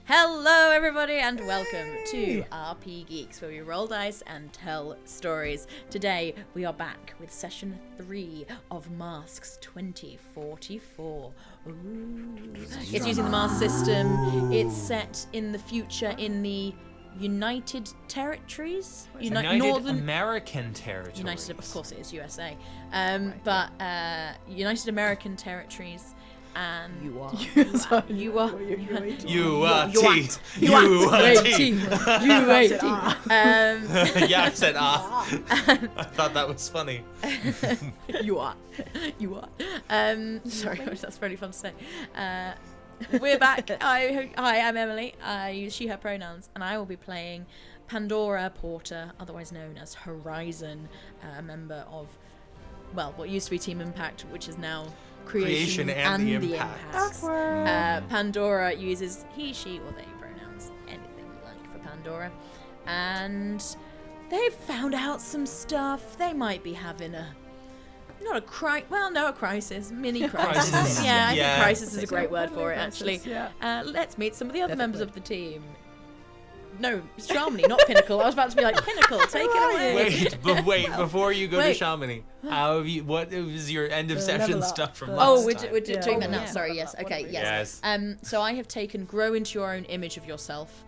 Hello everybody and welcome to RP Geeks, where we roll dice and tell stories. Today we are back with session 3 of Masks 2044. Ooh. It's using the Mask system. It's set in the future in the United Territories? United American Territories. United, of course it is USA. United American Territories. And you are. Yeah, I said I thought that was funny. You are. Sorry, that's really fun to say. We're back. Hi, I'm Emily. I use she, her pronouns, and I will be playing Pandora Porter, otherwise known as Horizon, a member of, what used to be Team Impact, which is now Creation and the Impacts. Pandora uses he, she, or they pronouns, anything you like for Pandora. And they've found out some stuff. They might be having a crisis, mini crisis. I think crisis is a great word for it, actually. Yeah. Let's meet some of the other members of the team. No, Chamonix, not Pinnacle. I was about to be like, Pinnacle, take it away. Wait, before you go to Chamonix, what was your end of session stuff from last time? We're doing that now. Sorry, yes. Okay, yes. So I have taken grow into your own image of yourself,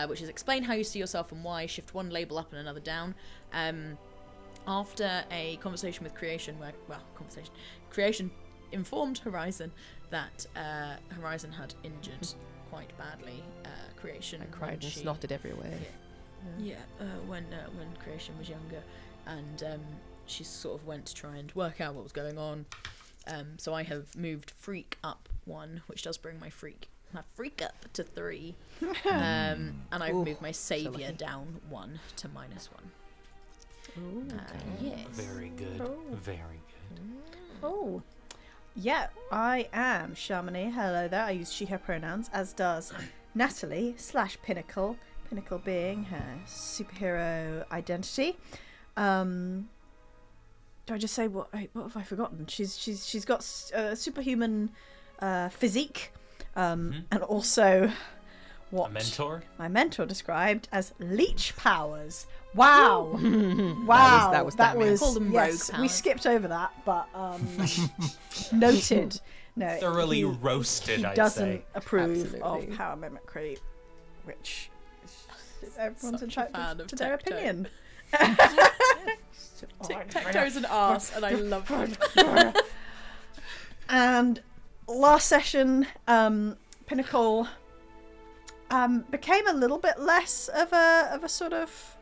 which is explain how you see yourself and why, shift one label up and another down. After a conversation with Creation, Creation informed Horizon that Horizon had injured quite badly Creation. I cried and snotted everywhere. When Creation was younger, and she sort of went to try and work out what was going on. So I have moved Freak up 1, which does bring my Freak up to 3, and I've moved my Savior down 1 to -1. Yes. Very good. Very good. Oh. Yeah, I am Chamonix. Hello there. I use she, her pronouns, as does Natalie / Pinnacle. Pinnacle being her superhero identity. Do I just say what have I forgotten? She's got superhuman physique, and also what my mentor described as leech powers. Wow! Wow! That was call them rogue powers. We skipped over that, but noted. No, thoroughly roasted. He I'd doesn't say. approve of power mimicry, which is everyone's entitled to their opinion. Tic-tac-toe's an arse, and I love it. And last session, Pinnacle became a little bit less of a sort of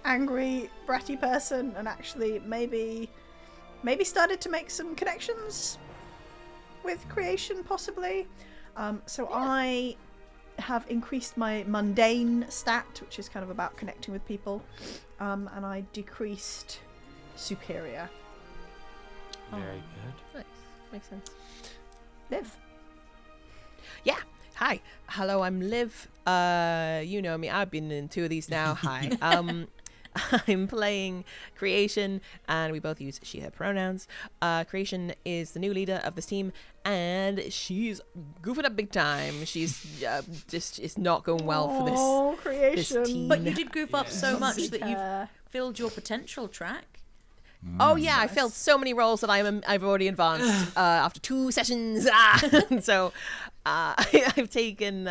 angry, bratty person, and actually maybe started to make some connections with Creation, possibly. I have increased my mundane stat, which is kind of about connecting with people, and I decreased superior. Very good. Nice. Makes sense. Liv. Yeah. Hi. Hello, I'm Liv. You know me. I've been in 2 of these now. Hi. I'm playing Creation, and we both use she, her pronouns. Creation is the new leader of this team, and she's goofing up big time. She's it's not going well for this. Oh, Creation! This team. But you did goof up so much that you've filled your potential track. Oh yeah, nice. I filled so many roles that I've already advanced after 2 sessions. So I've taken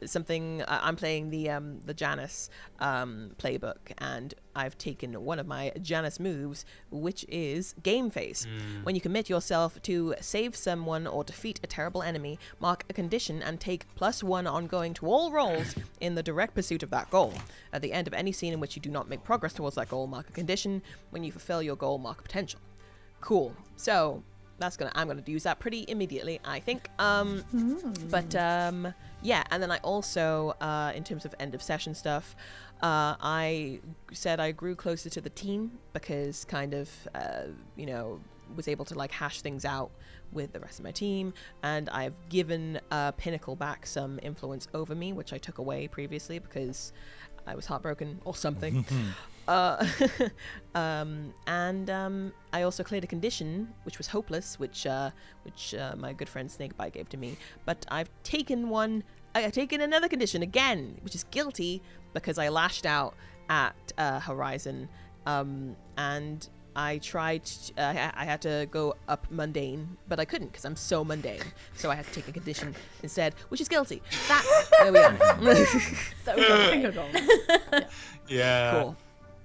something. I'm playing the Janice playbook, and I've taken one of my Janice moves, which is Game Face. When you commit yourself to save someone or defeat a terrible enemy, mark a condition and take +1 ongoing to all rolls in the direct pursuit of that goal. At the end of any scene in which you do not make progress towards that goal, mark a condition. When you fulfill your goal, mark a potential. Cool. So I'm gonna use that pretty immediately, I think. Yeah, and then I also, in terms of end of session stuff, I said I grew closer to the team because kind of, was able to like hash things out with the rest of my team, and I've given Pinnacle back some influence over me, which I took away previously because I was heartbroken or something. I also cleared a condition, which was hopeless, which my good friend Snakebite gave to me. But I've taken one I've taken another condition again, which is guilty because I lashed out at Horizon, and I tried. I had to go up mundane, but I couldn't because I'm so mundane. So I had to take a condition instead, which is guilty. There we are. So good. Yeah. Cool.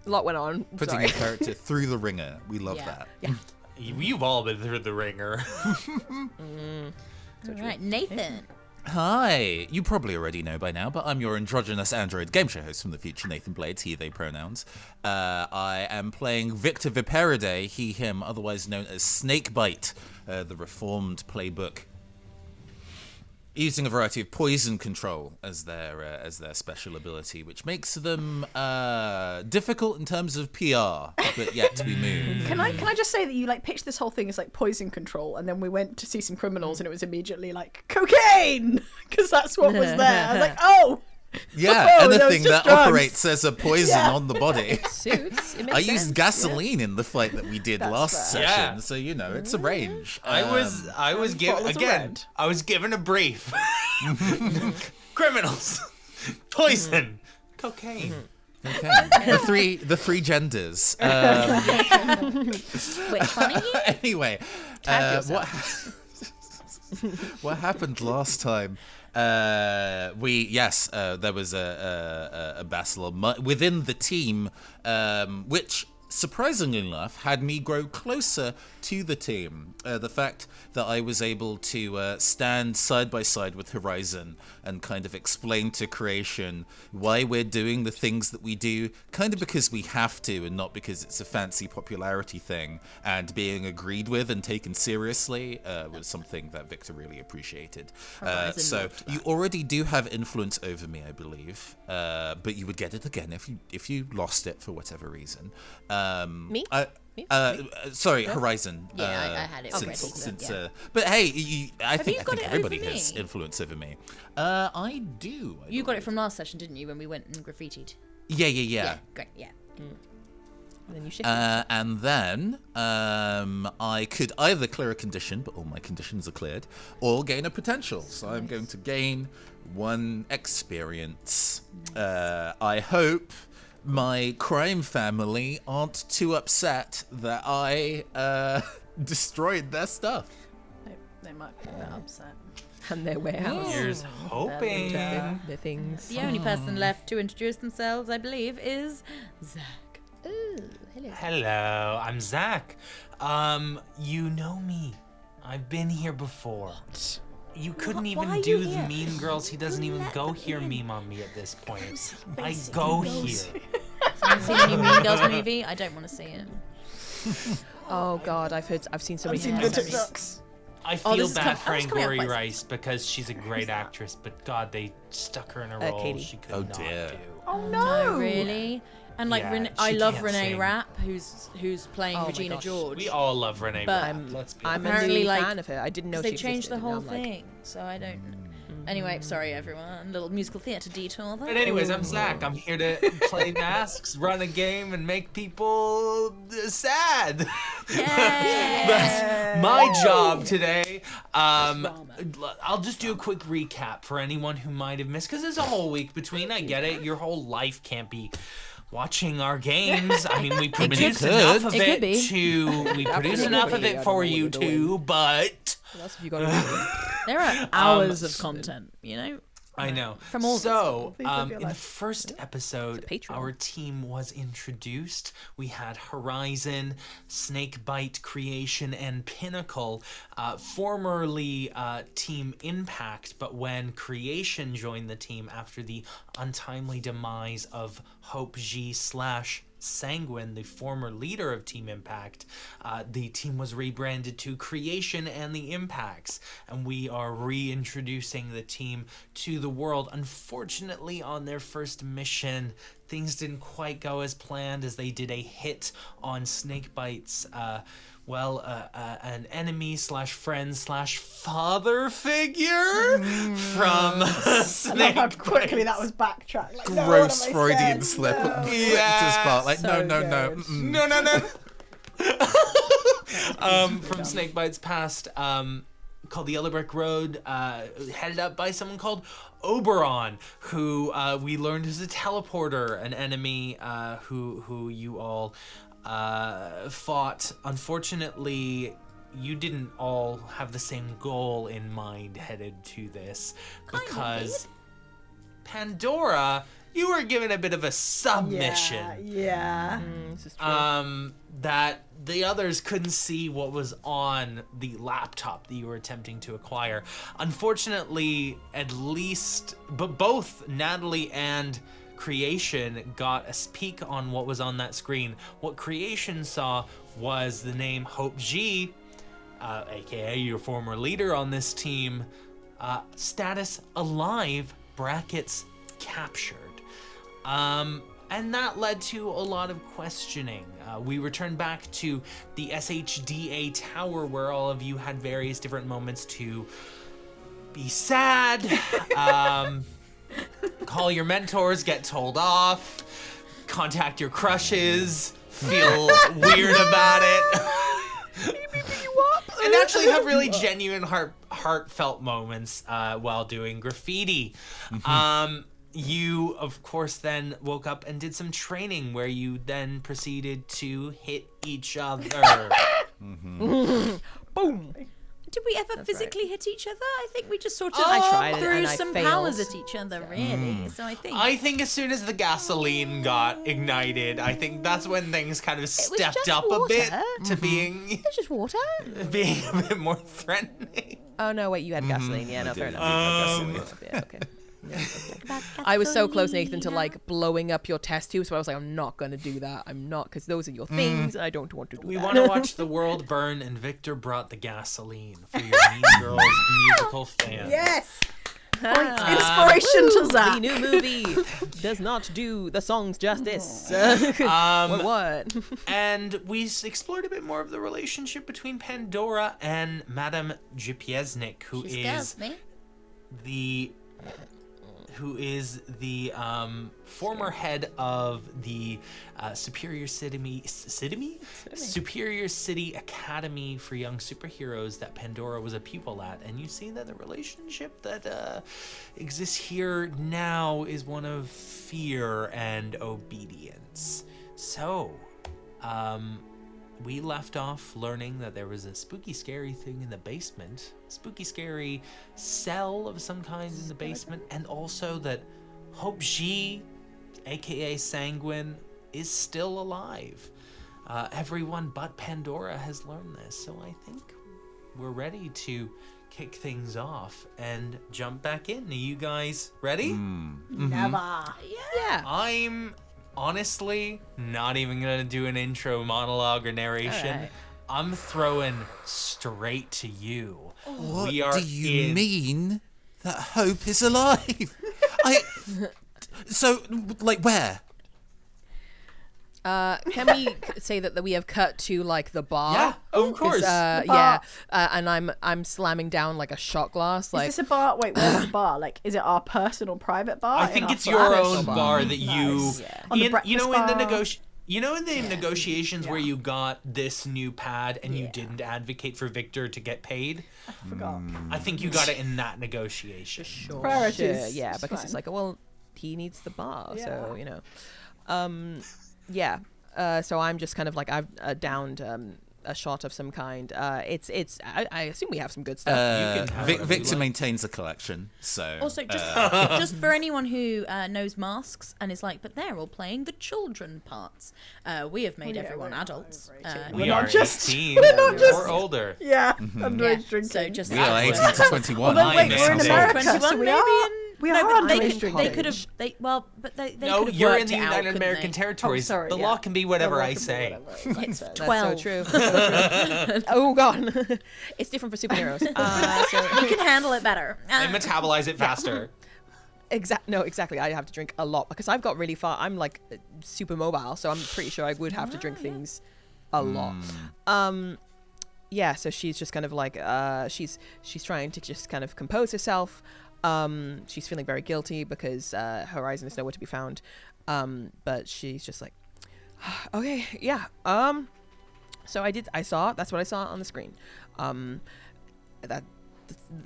A lot went on. Putting Sorry. a character through the ringer. We love that. Yeah. You've all been through the ringer. All right, Nathan. Hi! You probably already know by now, but I'm your androgynous android game show host from the future, Nathan Blades, he, they pronouns. I am playing Victor Viperidae, he, him, otherwise known as Snakebite, the reformed playbook, using a variety of poison control as their special ability, which makes them difficult in terms of PR, but yet to be moved. Can I just say that you like pitched this whole thing as like poison control, and then we went to see some criminals, and it was immediately like cocaine, because that's what was there. I was like, oh. Yeah, Oh, anything just that drugs. operates as a poison on the body. Suits. It makes I sense. used gasoline in the fight that we did That's last fair. session, Yeah. so you know it's a range. I was given bottles of again. red. I was given a brief. Criminals, poison, cocaine. Okay. the three genders. Which one are you? Anyway, Tag what happened last time? There was a battle within the team, which surprisingly enough had me grow closer to the team. The fact that I was able to stand side by side with Horizon and kind of explain to Creation why we're doing the things that we do, kind of because we have to and not because it's a fancy popularity thing, and being agreed with and taken seriously was something that Victor really appreciated. So you already do have influence over me, I believe, but you would get it again if you lost it for whatever reason. Me? Sorry, Horizon. Yeah, I had it already. But hey, I think got it everybody over has me? influence over me. I do. I You got it believe. from last session, didn't you, when we went and graffitied? Yeah. Great, yeah. And then you shifted. And then I could either clear a condition, but all my conditions are cleared, or gain a potential. So I'm going to gain 1 experience. I hope my crime family aren't too upset that I destroyed their stuff. They might be a bit upset. And their warehouse. Here's hoping. The things. The only person left to introduce themselves, I believe, is Zach. Ooh, hello. Hello, I'm Zach. You know me. I've been here before. You couldn't Why are even you do the here? Mean Girls. He doesn't even Let go them here in. meme on me at this point. I go here. Have you seen the new Mean Girls movie? I don't want to see it. Oh God, I've seen so many I've seen the TikToks. TikToks. I Oh, feel this is bad for that's coming out Angori quite Rice because she's a great actress, but God, they stuck her in a role Katie. she could Oh, not dear. do. Oh No, no! really? And like, Yeah, I she love can't Renee sing. Rapp, who's playing Oh my Regina gosh. George. We all love Renee But Rapp. Let's be I'm a Apparently, new like, fan of her. I didn't know Because she they changed the existed, and whole I'm like, thing, so I don't. Anyway, sorry everyone. Little musical theatre detour there. But anyways, I'm Zach. I'm here to play masks, run a game, and make people sad. Yay! That's my job today. I'll just do a quick recap for anyone who might have missed, because there's a whole week between. I get it. Your whole life can't be watching our games. I mean, we produce could. enough of It it could be. to. We produce Absolutely. enough of I it don't for know what you you're doing. too, but. What else have you got to do? There are hours of content, you know. I know. From all of us. So, Please live your in the life. first episode, It's a Patreon. our team was introduced. We had Horizon, Snakebite Creation, and Pinnacle, formerly Team Impact, but when Creation joined the team after the untimely demise of Hope G / Sanguine, the former leader of Team Impact, the team was rebranded to Creation and the Impacts, and we are reintroducing the team to the world. Unfortunately, on their first mission, things didn't quite go as planned, as they did a hit on Snakebite's an enemy / friend / father figure from I love how quickly that was backtracked. Like, no, what Gross have I Freudian said? slip No. on Victor's part. Like, So no. good. No. From Snakebite's past, called the Yellow Brick Road, headed up by someone called Oberon, who we learned is a teleporter, an enemy who you all fought. Unfortunately, you didn't all have the same goal in mind headed to this, because Pandora, you were given a bit of a submission. Yeah. This is true. That the others couldn't see what was on the laptop that you were attempting to acquire. Unfortunately, but both Natalie and Creation got a peek on what was on that screen. What Creation saw was the name Hope G, aka your former leader on this team, status alive, brackets captured. And that led to a lot of questioning. We returned back to the SHDA tower, where all of you had various different moments to be sad, call your mentors, get told off, contact your crushes, feel weird about it. And actually have really genuine heartfelt moments while doing graffiti. You, of course, then woke up and did some training where you then proceeded to hit each other. Boom. Did we ever physically hit each other? I think we just sort of I tried it threw and I some failed. powers at each other, really. So I think As soon as the gasoline got ignited, I think that's when things kind of stepped just up a bit water. to being It's just water. a bit more threatening. Oh no, wait, you had gasoline. Yeah, no, fair enough. Yeah, okay. I I was so close, Nathan, to like blowing up your test tube, so I was like, I'm not gonna do that. I'm not, because those are your things, and I don't want to do We that. want to watch the world burn, and Victor brought the gasoline for your Mean Girls musical fans. Yes. Inspiration to The Zach. new movie does not do the songs justice. What? And we explored a bit more of the relationship between Pandora and Madame Jipiesnik, who is the former head of the Superior City Academy for Young Superheroes that Pandora was a pupil at. And you see that the relationship that exists here now is one of fear and obedience. So, we left off learning that there was a spooky, scary thing in the basement, spooky, scary cell of some kind in the basement, and also that Hope G, aka Sanguine, is still alive. Everyone but Pandora has learned this, so I think we're ready to kick things off and jump back in. Are you guys ready? Never. Yeah. I'm honestly not even gonna do an intro monologue or narration. All right. I'm throwing straight to you. What We are do you in- mean that Hope is alive? So, like, where? Can we say that we have cut to like the bar? Yeah, of 'Cause, course. yeah, and I'm slamming down like a shot glass. Is Like this a bar? Wait, where's the bar? Like, is it our personal private bar? I in think our it's your flat? own bar that you, Nice. Yeah. On the you know, breakfast in the bar. in the negotiations where Yeah. you got this new pad and you Yeah. didn't advocate for Victor to get paid. I forgot. I think you got it in that negotiation. Priorities. Sure, yeah, It's because it's fine. like, well, he needs the bar, so Yeah. you know, yeah. So I'm just kind of like I've downed a shot of some kind. I assume we have some good stuff. can have whatever you Victor like. maintains a collection, so. Also, just for anyone who knows masks and is like, but they're all playing the children parts. We have made yeah, everyone we're adults. We not are just- 18 we're not just- or older. Yeah, Mm-hmm. underage drinking. So just we are 18 to 21. Although, wait, I'm we're in amazing. America, 21 so we maybe are. in- We no, are but they underage could, they could have. They well, but they No, could have you're worked in the it out, United couldn't American they? territories. sorry, the yeah. law can be whatever The law I can be say. whatever. It's That's 12. so true. Oh god, it's different for superheroes. So You can handle it better. They metabolize it faster. exactly. I have to drink a lot because I've got really far. I'm like super mobile, so I'm pretty sure I would have to drink things a lot. Yeah. So she's just kind of like she's trying to just kind of compose herself. She's feeling very guilty because Horizon is nowhere to be found. But she's just like, okay, yeah. So that's what I saw on the screen. That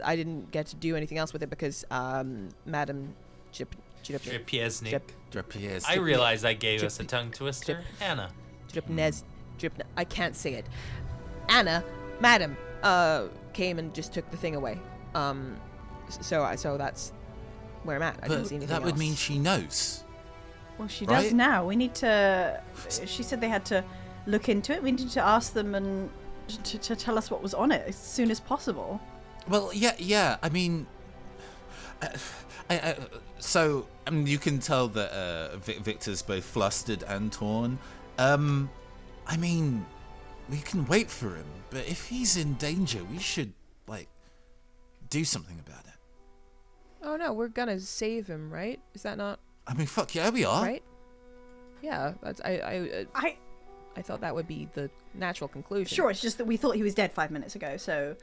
I didn't get to do anything else with it because Madam Dripiezni. Drapiers. I realized I gave us a tongue twister. Anna. I can't say it. Anna, Madam, came and just took the thing away. So that's where I'm at. I didn't see But anything that would else. mean she knows. Well, she Right? does now. We need to. She said they had to look into it. We need to ask them and to tell us what was on it as soon as possible. Well, yeah. I mean, so you can tell that Victor's both flustered and torn. I mean, we can wait for him, but if he's in danger, we should do something about it. Oh no, we're gonna save him, right? Is that not I mean, fuck yeah, we are. right? Yeah, that's I thought that would be the natural conclusion. Sure, it's just that we thought he was dead 5 minutes ago, so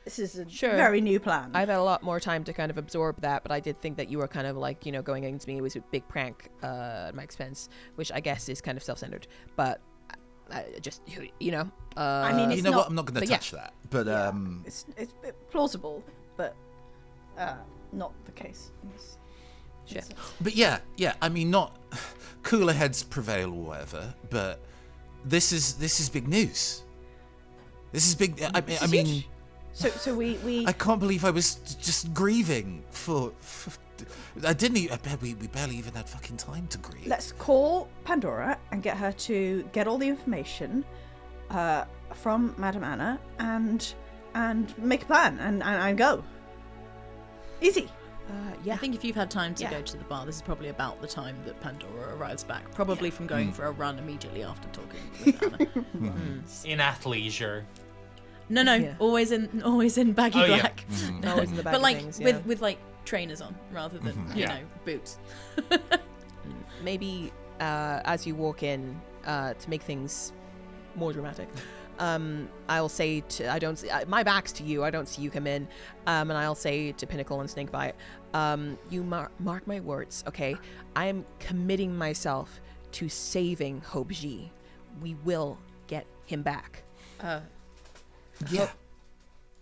this is a Sure. very new plan. I've had a lot more time to kind of absorb that, but I did think that you were kind of going against me. It was a big prank at my expense, which I guess is kind of self-centered. But just, I mean, You it's know not, what? I'm not going to but yeah. touch that. But it's plausible, but not the case. in this Shit. instance. But yeah. I mean, not cooler heads prevail or whatever. But this is big news. This is big. I mean, So we I can't believe I was just grieving for I didn't. I bet we barely even had fucking time to grieve. let's call Pandora and get her to get all the information from Madame Anna and make a plan and go. Easy. Yeah. I think if you've had time to Yeah. go to the bar, this is probably about the time that Pandora arrives back. Probably from going for a run immediately after talking with Anna. In athleisure. No, Yeah. always in baggy Oh, yeah. black. Always in the back But of like things, yeah. with like trainers on rather than Yeah. boots. Maybe as you walk in, to make things more dramatic, I'll say to my back's to you. I don't see you come in, and I'll say to Pinnacle and Snakebite, you mark my words, okay? I am committing myself to saving Hope G. We will get him back. Yeah.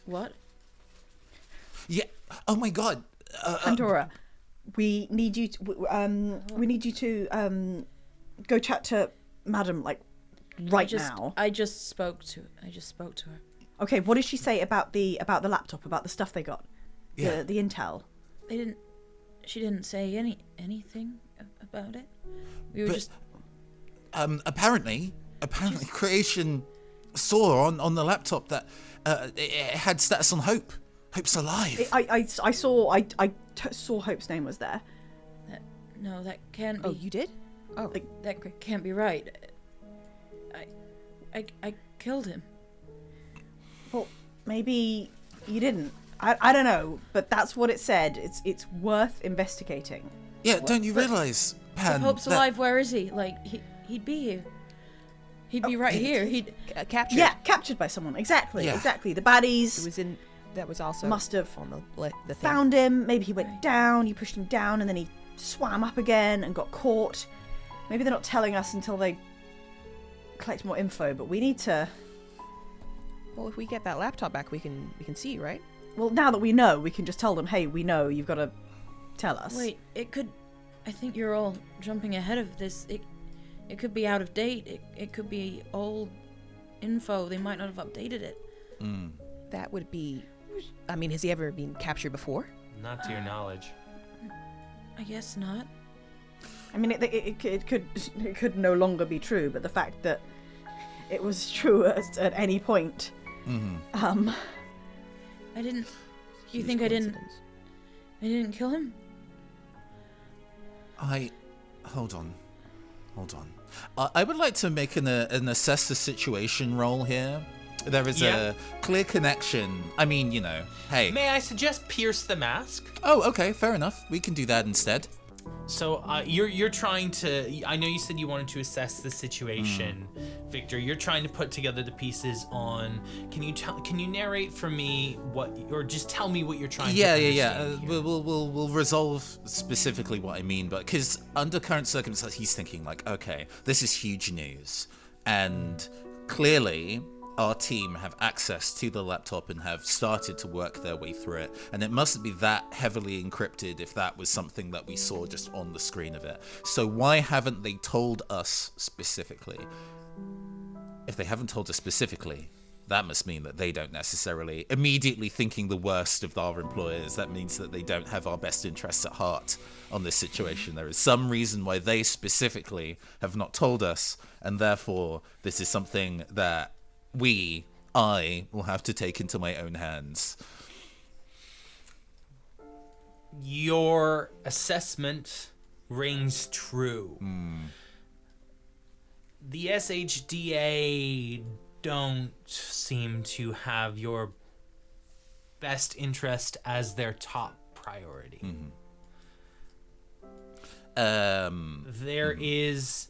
What? Yeah. Oh my god. Pandora, we need you to go chat to Madam right now. I just spoke to her. Okay, what did she say about the laptop, about the stuff they got? Yeah. The intel. She didn't say anything about it. We were But- just Apparently Creation saw on the laptop that it had status on Hope. Hope's alive. I saw Hope's name was there. no, that can't be. Oh, you did? Oh, That can't be right. I killed him. Well, maybe you didn't. I don't know, but that's what it said. It's worth investigating. Yeah, don't you realise, Pan? If Hope's that- alive, where is he? Like he'd be here. He'd be right here. He'd. captured. Yeah, captured by someone. Exactly. Yeah. Exactly. The baddies It was in. That was also must have on the thing. found him. Maybe he went down. You pushed him down, and then he swam up again and got caught. Maybe they're not telling us until they collect more info. But we need to. Well, if we get that laptop back, we can see, right? Well, now that we know, we can just tell them, "Hey, we know. You've got to tell us." Wait, it could. I think you're all jumping ahead of this. It could be out of date. It could be old info. They might not have updated it. That would be. I mean, has he ever been captured before? Not to your knowledge. I guess not. I mean, it could no longer be true, but the fact that it was true at any point. I didn't. You Huge think I didn't? coincidence. I didn't kill him. Hold on. I would like to make an assess the situation roll here. There is Yeah. a clear connection. I mean, hey. May I suggest pierce the mask? Oh, okay, fair enough. We can do that instead. So you're trying to. I know you said you wanted to assess the situation, Victor. You're trying to put together the pieces on. Can you narrate for me or just tell me what you're trying to understand here? We'll resolve specifically what I mean, but because under current circumstances, he's thinking okay, this is huge news, and clearly, our team have access to the laptop and have started to work their way through it. And it mustn't be that heavily encrypted if that was something that we saw just on the screen of it. So why haven't they told us specifically? If they haven't told us specifically, that must mean that they don't necessarily, immediately thinking the worst of our employers, that means that they don't have our best interests at heart on this situation. There is some reason why they specifically have not told us, and therefore this is something that I will have to take into my own hands. Your assessment rings true. The SHDA don't seem to have your best interest as their top priority. There is...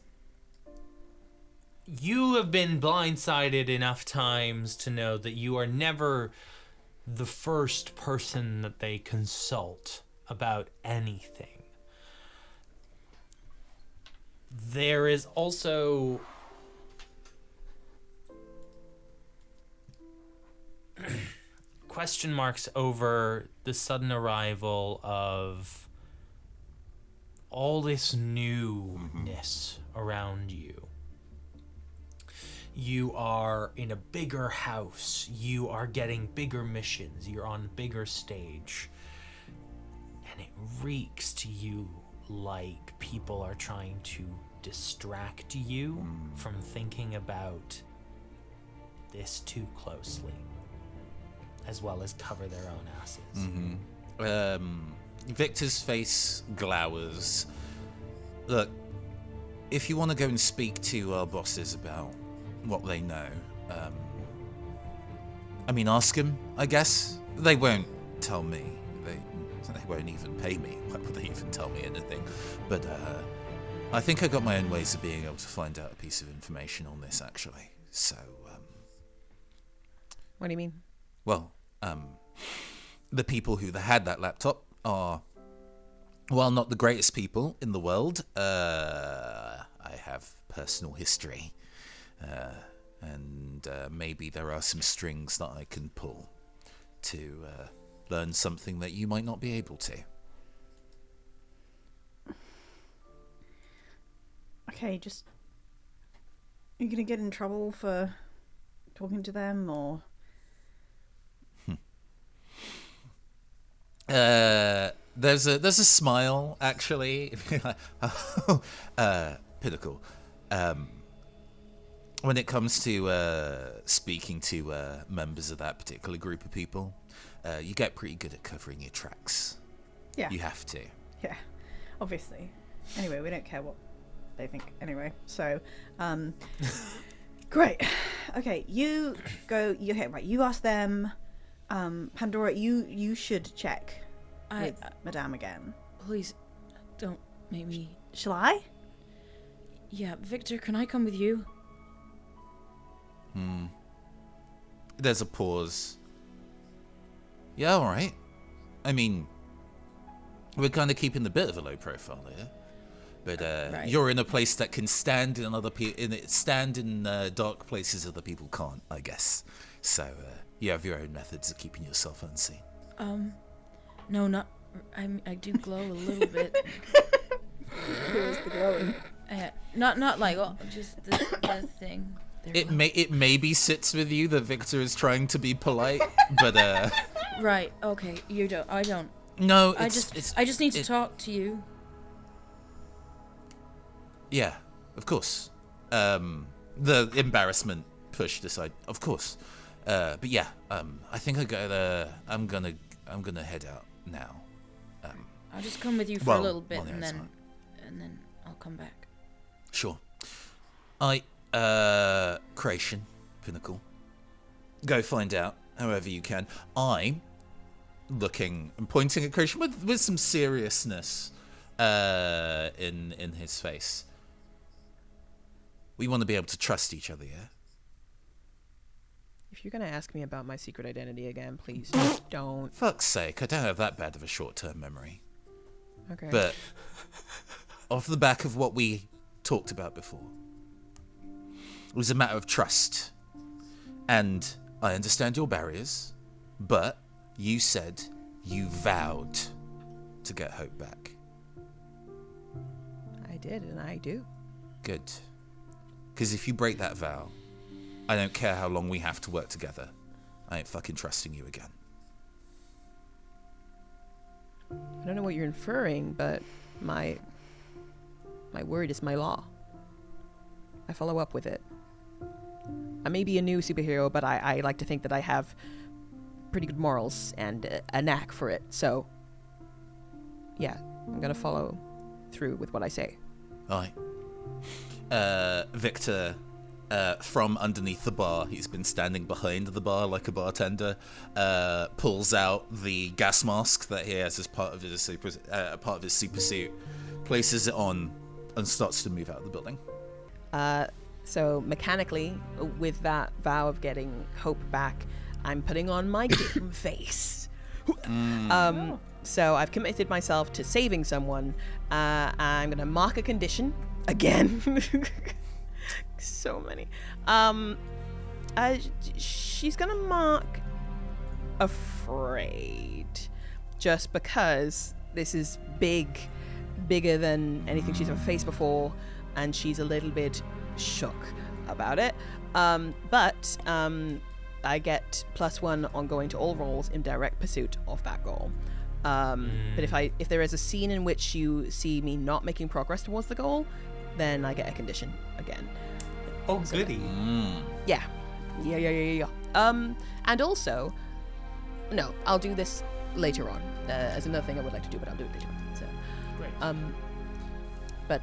You have been blindsided enough times to know that you are never the first person that they consult about anything. There is also... question marks over the sudden arrival of all this newness around you. You are in a bigger house. You are getting bigger missions. You're on a bigger stage. And it reeks to you like people are trying to distract you from thinking about this too closely, as well as cover their own asses. Victor's face glowers. Look, if you want to go and speak to our bosses about what they know, I mean, ask them, I guess. They won't tell me. They won't even pay me. Why would they even tell me anything? But I think I got my own ways of being able to find out a piece of information on this, actually. So, What do you mean? well, the people who had that laptop are, while not the greatest people in the world, I have personal history. And maybe there are some strings that I can pull to learn something that you might not be able to. Okay, just... Are you going to get in trouble for talking to them, or... There's a smile, actually. Pinnacle. When it comes to speaking to members of that particular group of people, you get pretty good at covering your tracks. Yeah. You have to. Yeah, obviously. Anyway, we don't care what they think anyway. So, great. Okay, you go. You ask them. Pandora, you should check with Madame again. Please, don't make me... Shall I? Yeah, Victor, can I come with you? There's a pause. Yeah, all right. I mean, we're kind of keeping a bit of a low profile here, but Right. you're in a place that can stand in dark places other people can't, I guess. So you have your own methods of keeping yourself unseen. No, not... I do glow a little bit. Where's the glowing? Not like, well, just the thing. There we go. It maybe sits with you that Victor is trying to be polite, but Right, okay, you don't. I don't. no, I just need to talk to you. Yeah, of course. The embarrassment pushed aside, of course. But yeah, I think I'm gonna head out now. I'll just come with you for Well, a little bit, well, yeah, and it's then I'll come back. Sure. Creation, Pinnacle. Go find out, however you can. I'm looking and pointing at Creation with some seriousness in his face. We want to be able to trust each other, yeah? If you're going to ask me about my secret identity again, please don't. Fuck's sake, I don't have that bad of a short-term memory. Okay. But off the back of what we talked about before, it was a matter of trust. And I understand your barriers, but you said you vowed to get Hope back. I did, and I do. Good. Because if you break that vow, I don't care how long we have to work together. I ain't fucking trusting you again. I don't know what you're inferring, but my word is my law. I follow up with it. I may be a new superhero, but I like to think that I have pretty good morals and a knack for it. So, yeah, I'm gonna follow through with what I say. Aye. Victor, from underneath the bar, he's been standing behind the bar like a bartender, pulls out the gas mask that he has as part of his super suit, places it on, and starts to move out of the building. So mechanically, with that vow of getting Hope back, I'm putting on my game face. So I've committed myself to saving someone. I'm gonna mark a condition again. So many. She's gonna mark afraid, just because this is bigger than anything she's ever faced before, and she's a little bit shook about it. But I get +1 on going to all rolls in direct pursuit of that goal. But if there is a scene in which you see me not making progress towards the goal, then I get a condition again. Oh, goody. Yeah. And also, no, I'll do this later on. As another thing I would like to do, but I'll do it later on. So, Great. but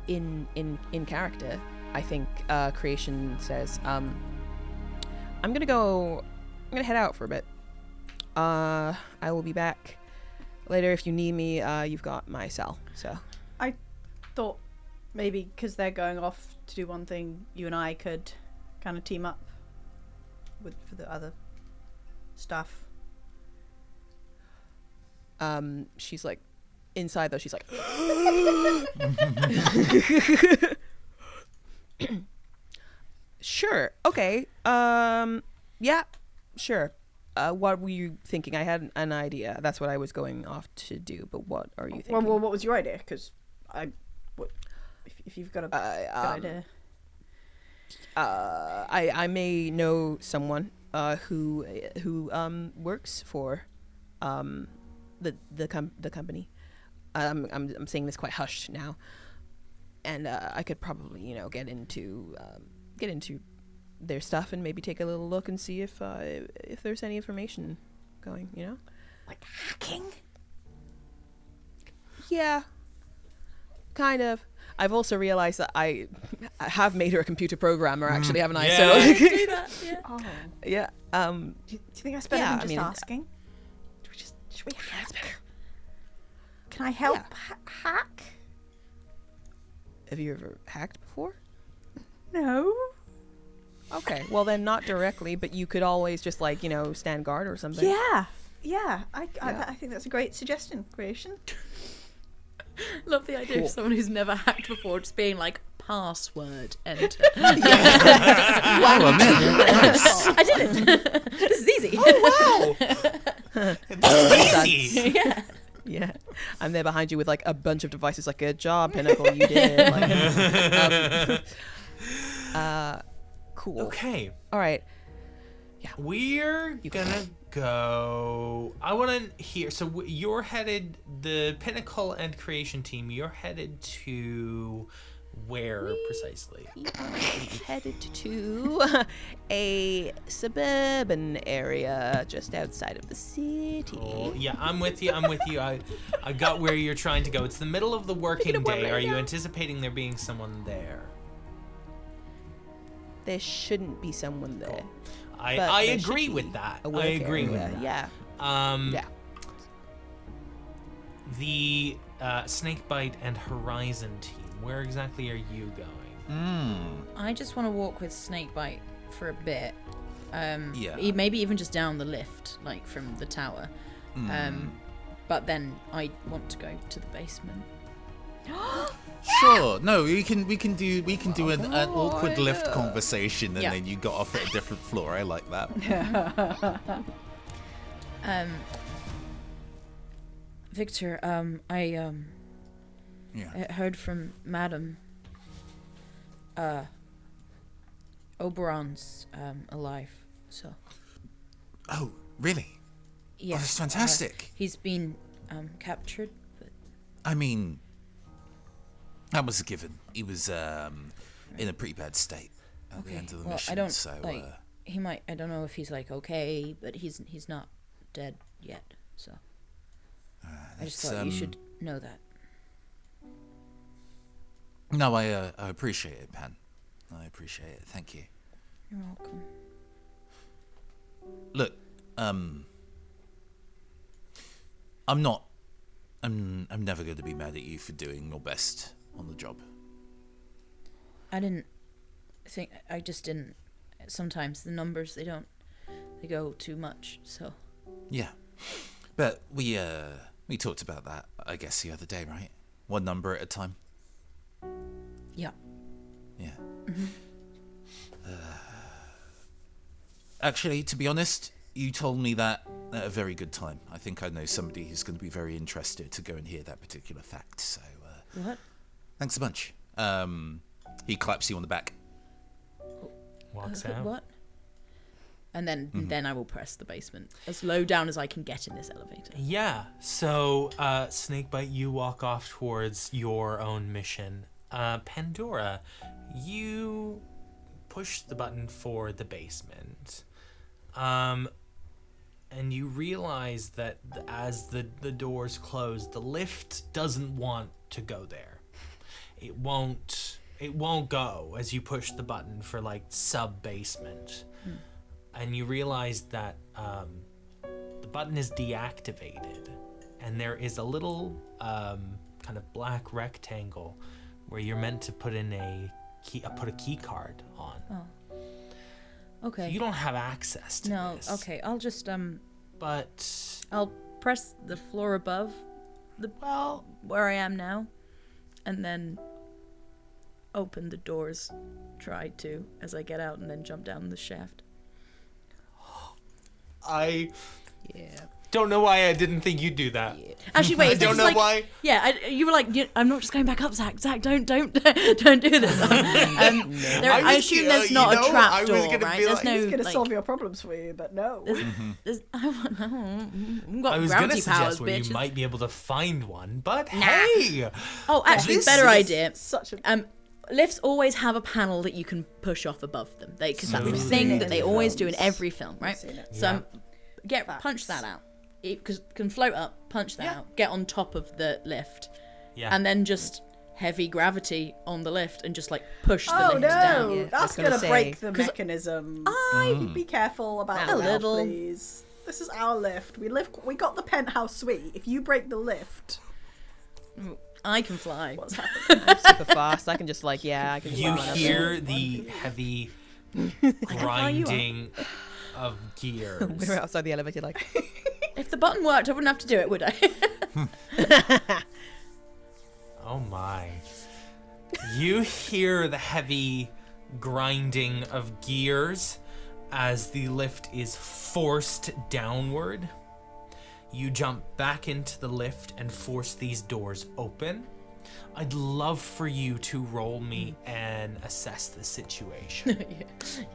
in character, I think creation says, I'm gonna head out for a bit. I will be back later if you need me. You've got my cell. So I thought maybe because they're going off to do one thing, you and I could kind of team up for the other stuff. She's like, inside though, she's like, sure, okay, yeah, sure. What were you thinking? I had an idea. That's what I was going off to do. But what are you thinking? Well, what was your idea? Because if you've got a good idea. I may know someone who works for the company. I'm saying this quite hushed now, and I could probably get into their stuff and maybe take a little look and see if there's any information going. Like hacking. Yeah, kind of. I've also realized that I have made her a computer programmer, actually, haven't I? Yeah. So Do that, yeah. Oh. yeah. Do you think that's better Yeah, than I just mean, asking? Should we hack? Can I help hack? Have you ever hacked before? No. Okay, well then not directly, but you could always just stand guard or something. Yeah. I think that's a great suggestion, creation. Love the idea of someone who's never hacked before just being like, password enter. Wow, I did it. This is easy. Oh, wow. It's easy. Yeah. Yeah, I'm there behind you with like a bunch of devices. Like, good job, Pinnacle, you did. Cool. Okay. All right. We're gonna go. I want to hear. So you're headed, the Pinnacle and Creation team. You're headed to where precisely? Headed to a suburban area just outside of the city. Cool. Yeah, I'm with you. I got where you're trying to go. It's the middle of the working day. Are you anticipating there being someone there? There shouldn't be someone there. Cool. But I there agree should with be that. a work I agree with area. that. Yeah. Yeah. The Snakebite and Horizon team. Where exactly are you going? I just want to walk with Snakebite for a bit. Yeah. Maybe even just down the lift, like from the tower. But then I want to go to the basement. Sure. No, we can do an awkward lift conversation, and Yeah. then you got off at a different floor. I like that. Victor, I Yeah. heard from Madam Oberon's alive. So Oh, really? yeah, that's fantastic. he's been captured, but I mean, that was a given. He was in a pretty bad state at the end of the well, mission. I don't so like. He might. I don't know if he's like okay, but he's not dead yet. So I just that's, thought you should know that. no, I appreciate it, Pan. I appreciate it. Thank you. You're welcome. Look, I'm never going to be mad at you for doing your best on the job. I just didn't. Sometimes the numbers they go too much. So Yeah, but we talked about that, I guess, the other day, right? One number at a time. yeah. Yeah. Actually, to be honest, you told me that at a very good time. I think I know somebody who's going to be very interested to go and hear that particular fact. So, What? thanks a bunch. He claps you on the back. Walks out. What? And then I will press the basement as low down as I can get in this elevator. Yeah. So, Snakebite, you walk off towards your own mission. Pandora, you push the button for the basement. And you realize that as the doors close, the lift doesn't want to go there. It won't go as you push the button for like sub-basement. And you realize that the button is deactivated, and there is a little kind of black rectangle where you're meant to put in a key card on. Okay. So you don't have access to No. this. Okay. I'll just But I'll press the floor above where I am now, and then open the doors. Try to as I get out, and then jump down the shaft. I Yeah. don't know why I didn't think you'd do that. Actually, wait. I Is this don't know like, why. Yeah, you were like, I'm not just going back up, Zach. Zach, don't do this. I assume there's not a trap door, right? There's no. He's going to like, solve your problems for you, but no. there's, I've got I was gonna gravity suggest powers, where bitches. you might be able to find one, but hey, Oh, actually, This better is idea. Such a... Lifts always have a panel that you can push off above them. Because that's the Smooth. thing Seen it that in they the always do in films. every film, right? seen it. So Yeah. punch that out. Because can float up, punch that out, get on top of the lift, yeah. and then just heavy gravity on the lift and just like push the Oh lift no, down. Yeah, I that's was gonna going to say, break the 'cause mechanism. Be careful about A the lift, little. please. This is our lift. We got the penthouse suite. If you break the lift, I can fly. what's happening? I'm super fast. I can just I can just You run up hear the heavy grinding of gears. there. We're outside the elevator like, If the button worked, I wouldn't have to do it, would I? Oh my. You hear the heavy grinding of gears as the lift is forced downward. You jump back into the lift and force these doors open. I'd love for you to roll me and assess the situation.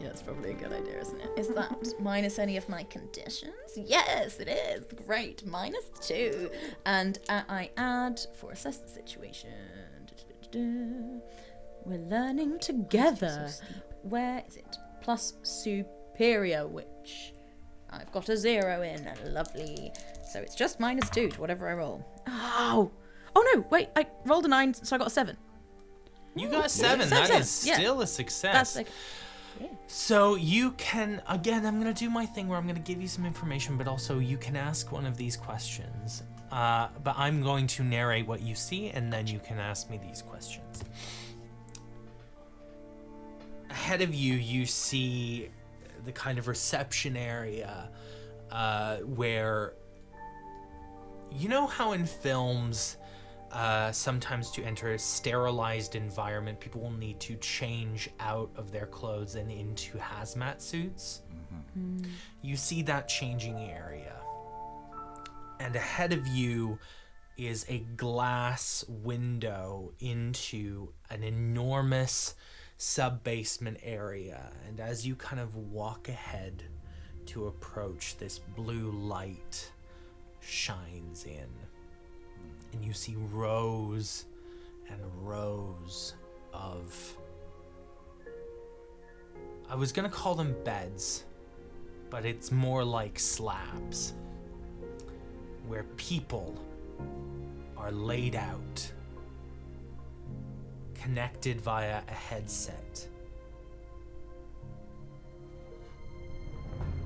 Yeah, it's probably a good idea, isn't it? Is that minus any of my conditions? Yes, it is. Great. -2. And I add for assess the situation. We're learning together. Where is it? Plus superior, which I've got a 0 in. Lovely. So it's just -2 to whatever I roll. Oh no, wait, I rolled a 9, so I got a 7. You got 7. That is Yeah. still a success. That's like, So you can, again, I'm going to do my thing where I'm going to give you some information, but also you can ask one of these questions. But I'm going to narrate what you see, and then you can ask me these questions. Ahead of you, you see the kind of reception area where, you know how in films, sometimes to enter a sterilized environment, people will need to change out of their clothes and into hazmat suits. You see that changing area. And ahead of you is a glass window into an enormous sub-basement area. And as you kind of walk ahead to approach, this blue light shines in. And you see rows and rows of... I was gonna call them beds, but it's more like slabs, where people are laid out, connected via a headset.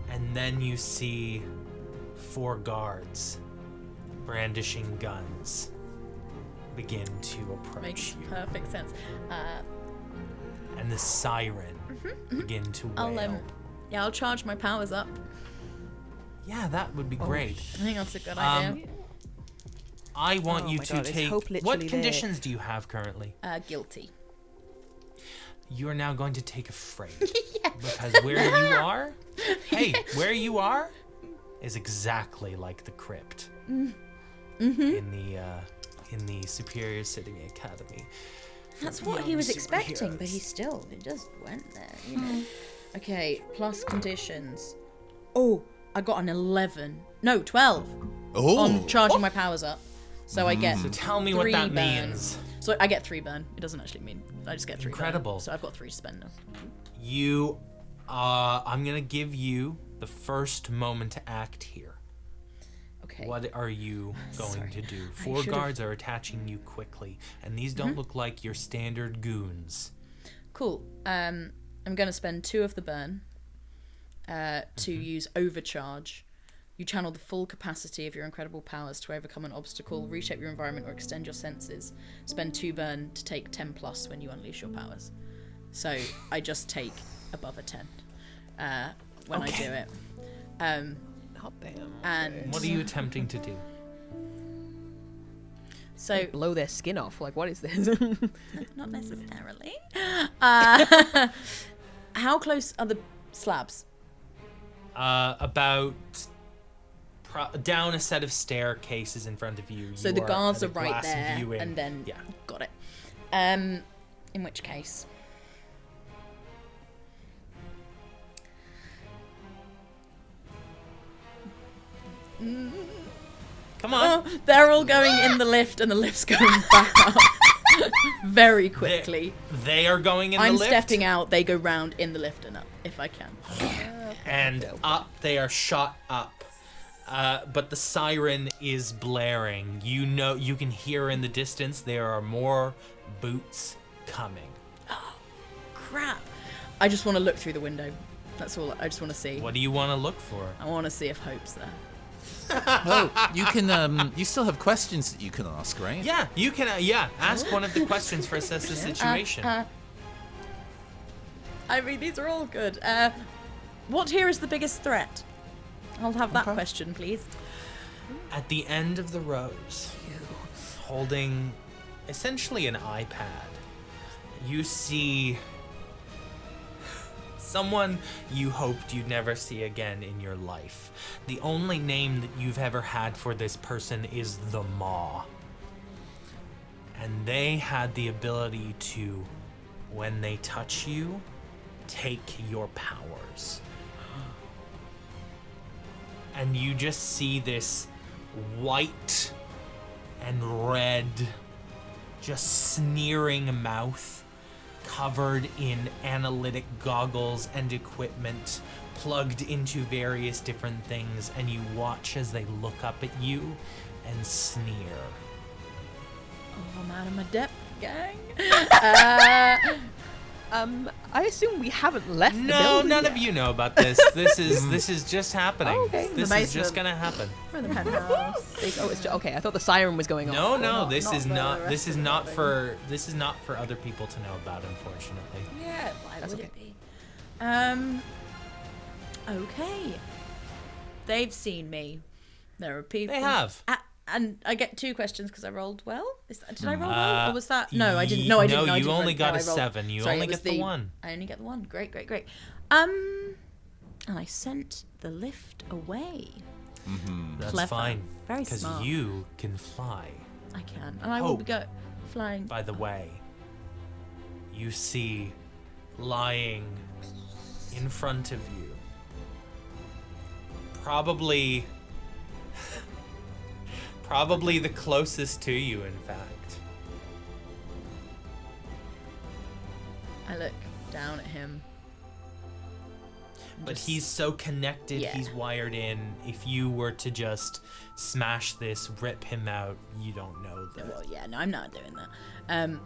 And then you see 4 guards brandishing guns begin to approach Makes you. perfect sense. And the siren begin to wail. I'll charge my powers up. Yeah, that would be great. I think that's a good idea. I want Oh you my to God, is take... hope What literally there? conditions do you have currently? Guilty. You are now going to take a frame. Because where you are... Hey, where you are is exactly like the crypt. In the Superior City Academy. That's for what he young was expecting, but superheroes. he just went there, you know. Okay, plus conditions. Oh, I got an 11. No, 12 on charging my powers up. So I get So tell me what 3 that burn. means. So I get 3 burn. It doesn't actually mean I just get 3 Incredible. burn. So I've got 3 to spend now. You, I'm gonna give you the first moment to act here. Okay. What are you going Sorry. to do? I 4 should've- guards are attaching you quickly, and these don't look like your standard goons. Cool. I'm gonna spend 2 of the burn to use overcharge. You channel the full capacity of your incredible powers to overcome an obstacle, reshape your environment, or extend your senses. Spend 2 burn to take 10 plus when you unleash your powers. So I just take above a 10 when I do Okay. it. Hot damn. And What are you attempting to do? so Blow their skin off. Like, what is this? not necessarily. How close are the slabs? About down a set of staircases in front of you. So You the are guards at are a right glass there, viewing. and then Yeah. got it. In which case, Come on. they're all going in the lift, and the lift's going back up very quickly. They are going in I'm the lift. stepping out. They go round in the lift and up, if I can. And up, they are shot up. But the siren is blaring. You know, you can hear in the distance there are more boots coming. Crap! I just want to look through the window. That's all. I just want to see. What do you want to look for? I want to see if Hope's there. Oh, you can. You still have questions that you can ask, right? Yeah, you can. Ask one of the questions for assess the situation. I mean, these are all good. What here is the biggest threat? I'll have that question, please. At the end of the rows, holding essentially an iPad, you see someone you hoped you'd never see again in your life. The only name that you've ever had for this person is the Maw. And they had the ability to, when they touch you, take your powers. And you just see this white and red, just sneering mouth covered in analytic goggles and equipment plugged into various different things, and you watch as they look up at you and sneer. Oh, I'm out of my depth, gang. I assume we haven't left the No, building none yet. of you know about this. This is just happening. Oh, okay. This The is just basement. gonna happen. For the penthouse. Oh, it's okay. I thought the siren was going No, on. no, not- this not is for the not. rest This of is the not building. for. This is not for other people to know about, unfortunately. Yeah, why That's would okay. it be? Okay. They've seen me. There are people. They have. And I get 2 questions because I rolled well. Did I roll well, or was that? No, I didn't. No, I didn't. No, I you didn't only roll- got no, a I rolled- 7. You Sorry, only it was get the 1. I only get the 1. Great. And I sent the lift away. That's Clever. fine. Very Because smart. you can fly. I can, and I will go flying. By the way, you see lying in front of you, probably the closest to you, in fact. I look down at him. But Just- he's so connected, Yeah. he's wired in. If you were to just smash this, rip him out, you don't know that. Well, yeah, no, I'm not doing that. And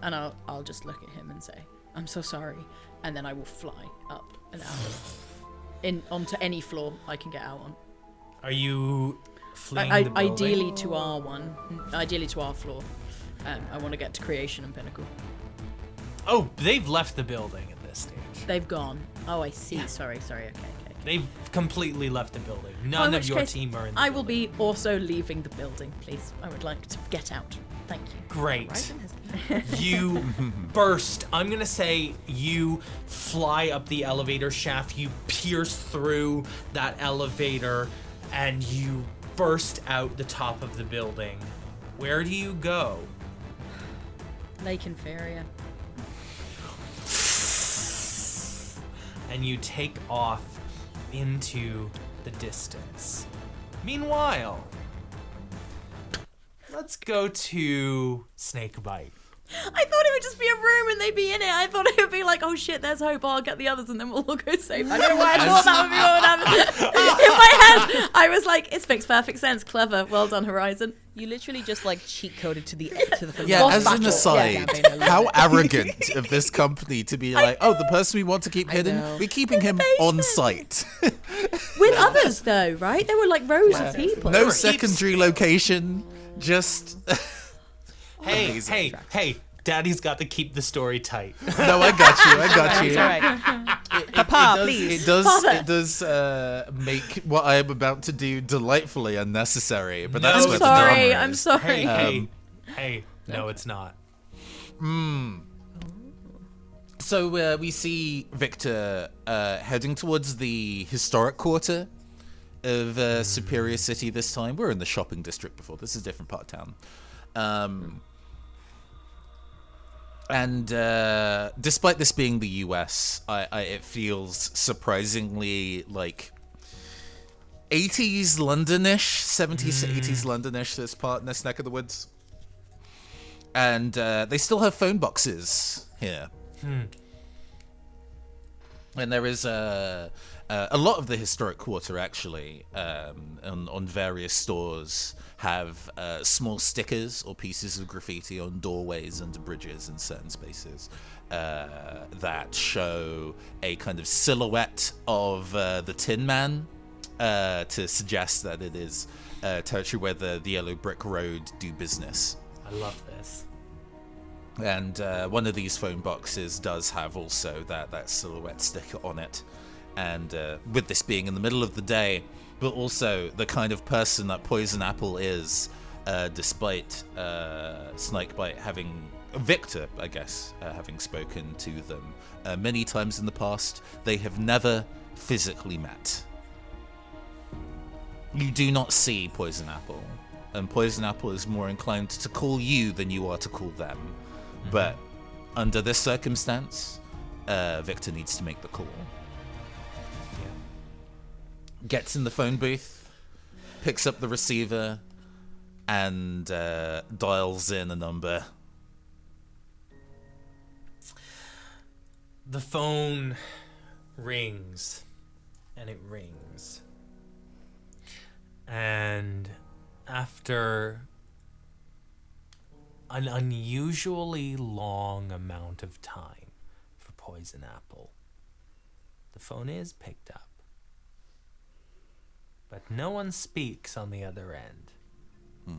I'll just look at him and say, "I'm so sorry," and then I will fly up and out onto any floor I can get out on. Are you fleeing the building? Ideally to R1, ideally to our floor. I want to get to Creation and Pinnacle. Oh, they've left the building at this stage. They've gone. Oh, I see. Sorry. Okay. They've completely left the building. In None of which your case, team are in the I will building. be also leaving the building, please. I would like to get out. Thank you. Great. Horizon has- You burst. I'm gonna say you fly up the elevator shaft. You pierce through that elevator, and you burst out the top of the building. Where do you go? Lake Inferior. And you take off into the distance. Meanwhile, let's go to Snakebite. I thought it would just be a room and they'd be in it. I thought it would be like, oh shit, there's hope. I'll get the others and then we'll all go safe. I don't know why I thought that would be what would happen. In my head, I was like, it makes perfect sense. Clever. Well done, Horizon. You literally just like cheat coded to the film. Yeah, Boss as an battle. aside, Yeah, campaign, I love how it. arrogant of this company to be like, oh, the person we want to keep hidden, know. we're keeping him on site. With others, though, right? There were like rows of people. No heaps. secondary location, just... Hey, Daddy's got to keep the story tight. No, I got you. It's all right. Papa, please. It does make what I am about to do delightfully unnecessary, but that's No, where it's the not. drama Sorry, is. I'm sorry. Hey, no, it's not. So we see Victor heading towards the historic quarter of Superior City this time. We're in the shopping district before. This is a different part of town. And despite this being the US, it feels surprisingly like 80s Londonish, 70s to 80s Londonish, this neck of the woods. And they still have phone boxes here. And there is a lot of the historic quarter, actually, on various stores, have small stickers or pieces of graffiti on doorways and bridges in certain spaces that show a kind of silhouette of the Tin Man to suggest that it is territory where the Yellow Brick Road do business. I love this. And one of these phone boxes does have also that silhouette sticker on it. And with this being in the middle of the day, but also the kind of person that Poison Apple is, despite Snakebite having, Victor, I guess, having spoken to them many times in the past, they have never physically met. You do not see Poison Apple, and Poison Apple is more inclined to call you than you are to call them. But under this circumstance, Victor needs to make the call. Gets in the phone booth, picks up the receiver, and dials in a number. The phone rings, and it rings. And after an unusually long amount of time for Poison Apple, the phone is picked up. But no one speaks on the other end.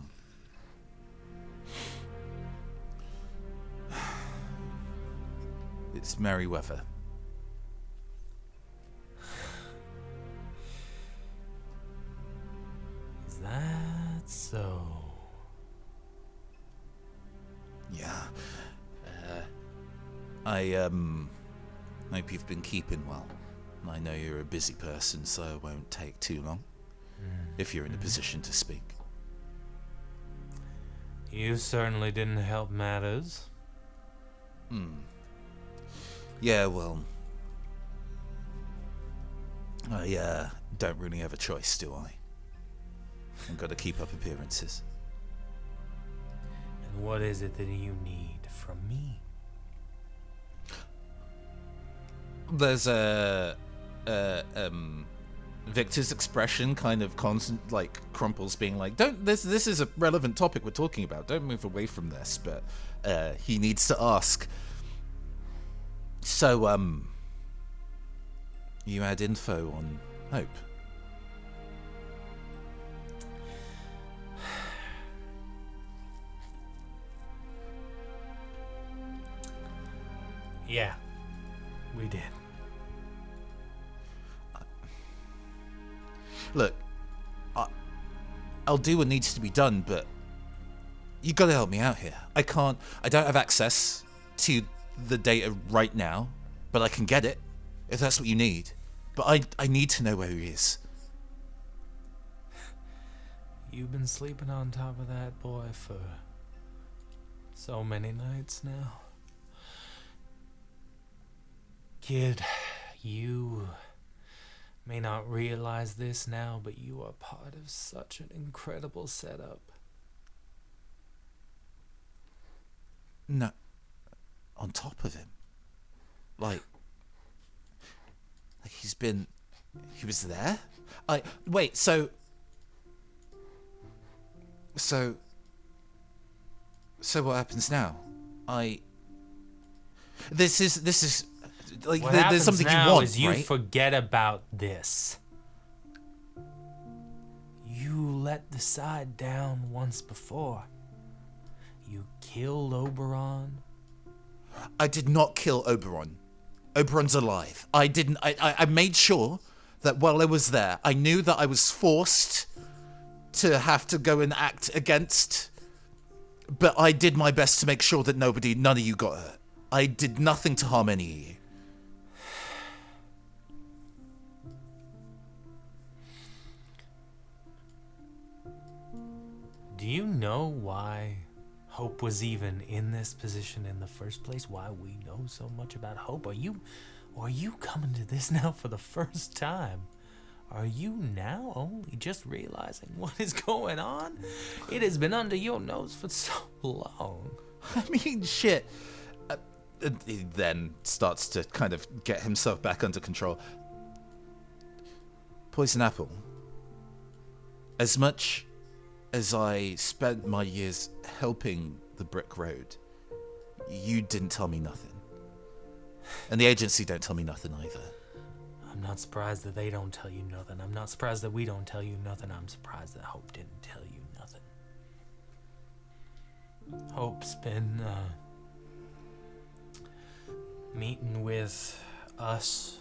It's Merryweather. Is that so? I hope you've been keeping well. I know you're a busy person, so it won't take too long. If you're in a position to speak. You certainly didn't help matters. Yeah, well, I don't really have a choice, do I? I've got to keep up appearances. And what is it that you need from me? There's Victor's expression kind of constant, like, crumples, being like, "Don't. This is a relevant topic we're talking about. Don't move away from this." But he needs to ask. So, you had info on Hope? Yeah, we did. Look, I'll do what needs to be done, but you gotta help me out here. I don't have access to the data right now, but I can get it, if that's what you need. But I need to know where he is. You've been sleeping on top of that boy for so many nights now. Kid, you may not realize this now, but you are part of such an incredible setup. No. On top of him. Like he was there? Wait, so what happens now? This is like What there's happens something now you want, is you right? forget about this. You let the side down once before. You killed Oberon. I did not kill Oberon. Oberon's alive. I made sure that while I was there, I knew that I was forced to have to go and act against, but I did my best to make sure that none of you got hurt. I did nothing to harm any of you. Do you know why Hope was even in this position in the first place? Why we know so much about Hope? Are you coming to this now for the first time? Are you now only just realizing what is going on? It has been under your nose for so long. I mean, shit. He then starts to kind of get himself back under control. Poison Apple. As much as I spent my years helping the Brick Road, you didn't tell me nothing. And the agency don't tell me nothing either. I'm not surprised that they don't tell you nothing. I'm not surprised that we don't tell you nothing. I'm surprised that Hope didn't tell you nothing. Hope's been meeting with us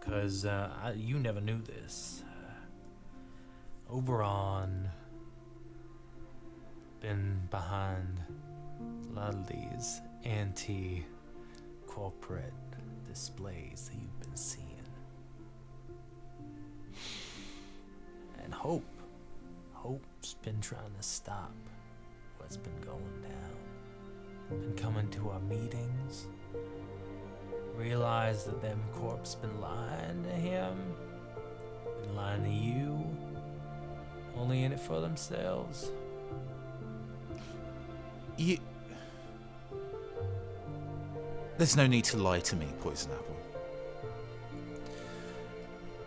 because you never knew this. Oberon been behind a lot of these anti-corporate displays that you've been seeing. And Hope's been trying to stop what's been going down. Been coming to our meetings. Realized that them corps been lying to him. Been lying to you. Only in it for themselves. There's no need to lie to me, Poison Apple.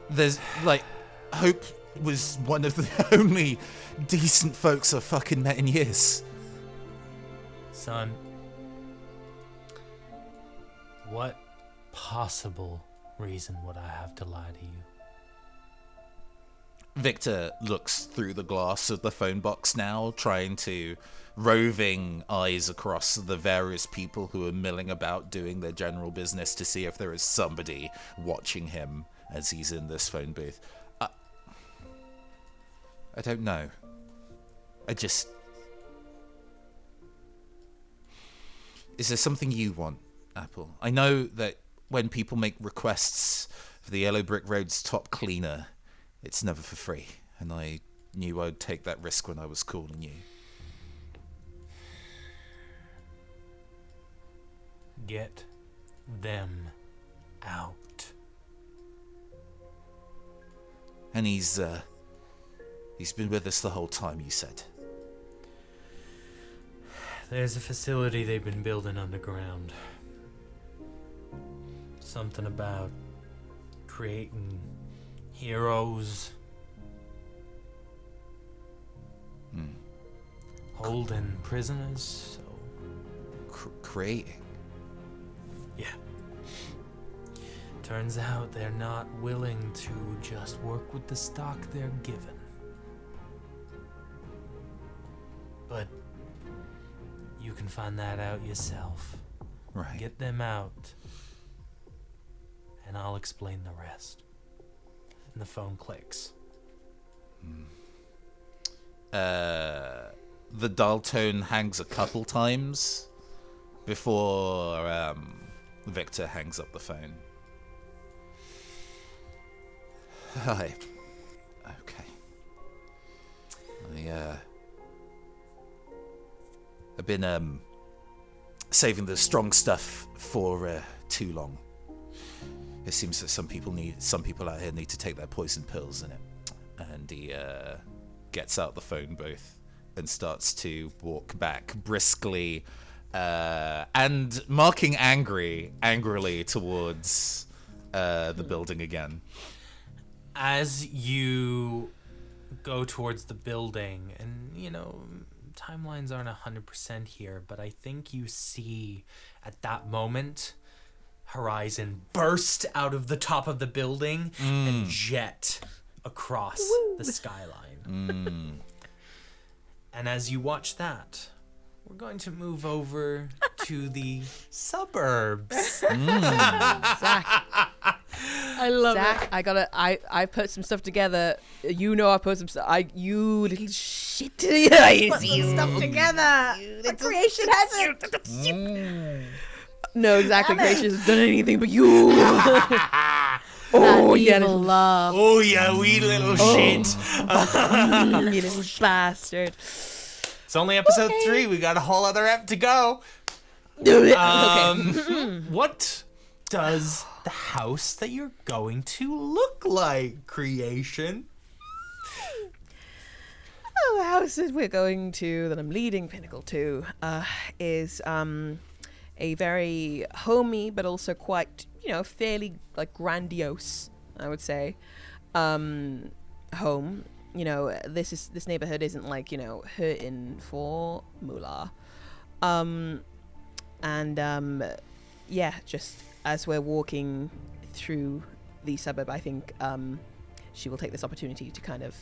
There's, like, Hope was one of the only decent folks I've fucking met in years. Son, what possible reason would I have to lie to you? Victor looks through the glass of the phone box now, trying to roving eyes across the various people who are milling about doing their general business to see if there is somebody watching him as he's in this phone booth. I don't know. Is there something you want, Apple? I know that when people make requests for the Yellow Brick Road's top cleaner, it's never for free. And I knew I'd take that risk when I was calling you. Get them out. And he's been with us the whole time, you said. There's a facility they've been building underground. Something about creating heroes. Holding prisoners, so... Creating? Yeah. Turns out they're not willing to just work with the stock they're given. But you can find that out yourself. Right. Get them out, and I'll explain the rest. And the phone clicks. The dial tone hangs a couple times before Victor hangs up the phone. Hi. Okay. I've been saving the strong stuff for too long. It seems that some people out here need to take their poison pills in it. And he gets out the phone booth and starts to walk back briskly and marking angrily towards the building again. As you go towards the building, and timelines aren't 100% here, but I think you see at that moment Horizon burst out of the top of the building and jet across the skyline. And as you watch that, we're going to move over to the suburbs. Zach, I love Zach, I put some stuff together. I put some stuff. You little shit. Put some stuff together. The creation hasn't. No, exactly. Creation hasn't done anything but you. Oh, yeah, little laugh. Oh, yeah, wee little shit. You little bastard. It's only episode 3. We got a whole other ep to go. Okay. What does the house that you're going to look like, Creation? Oh, the house that we're going to, that I'm leading Pinnacle to, is a very homey, but also quite, fairly grandiose, I would say, home. This neighborhood isn't hurting for moolah. Just as we're walking through the suburb, I think she will take this opportunity to kind of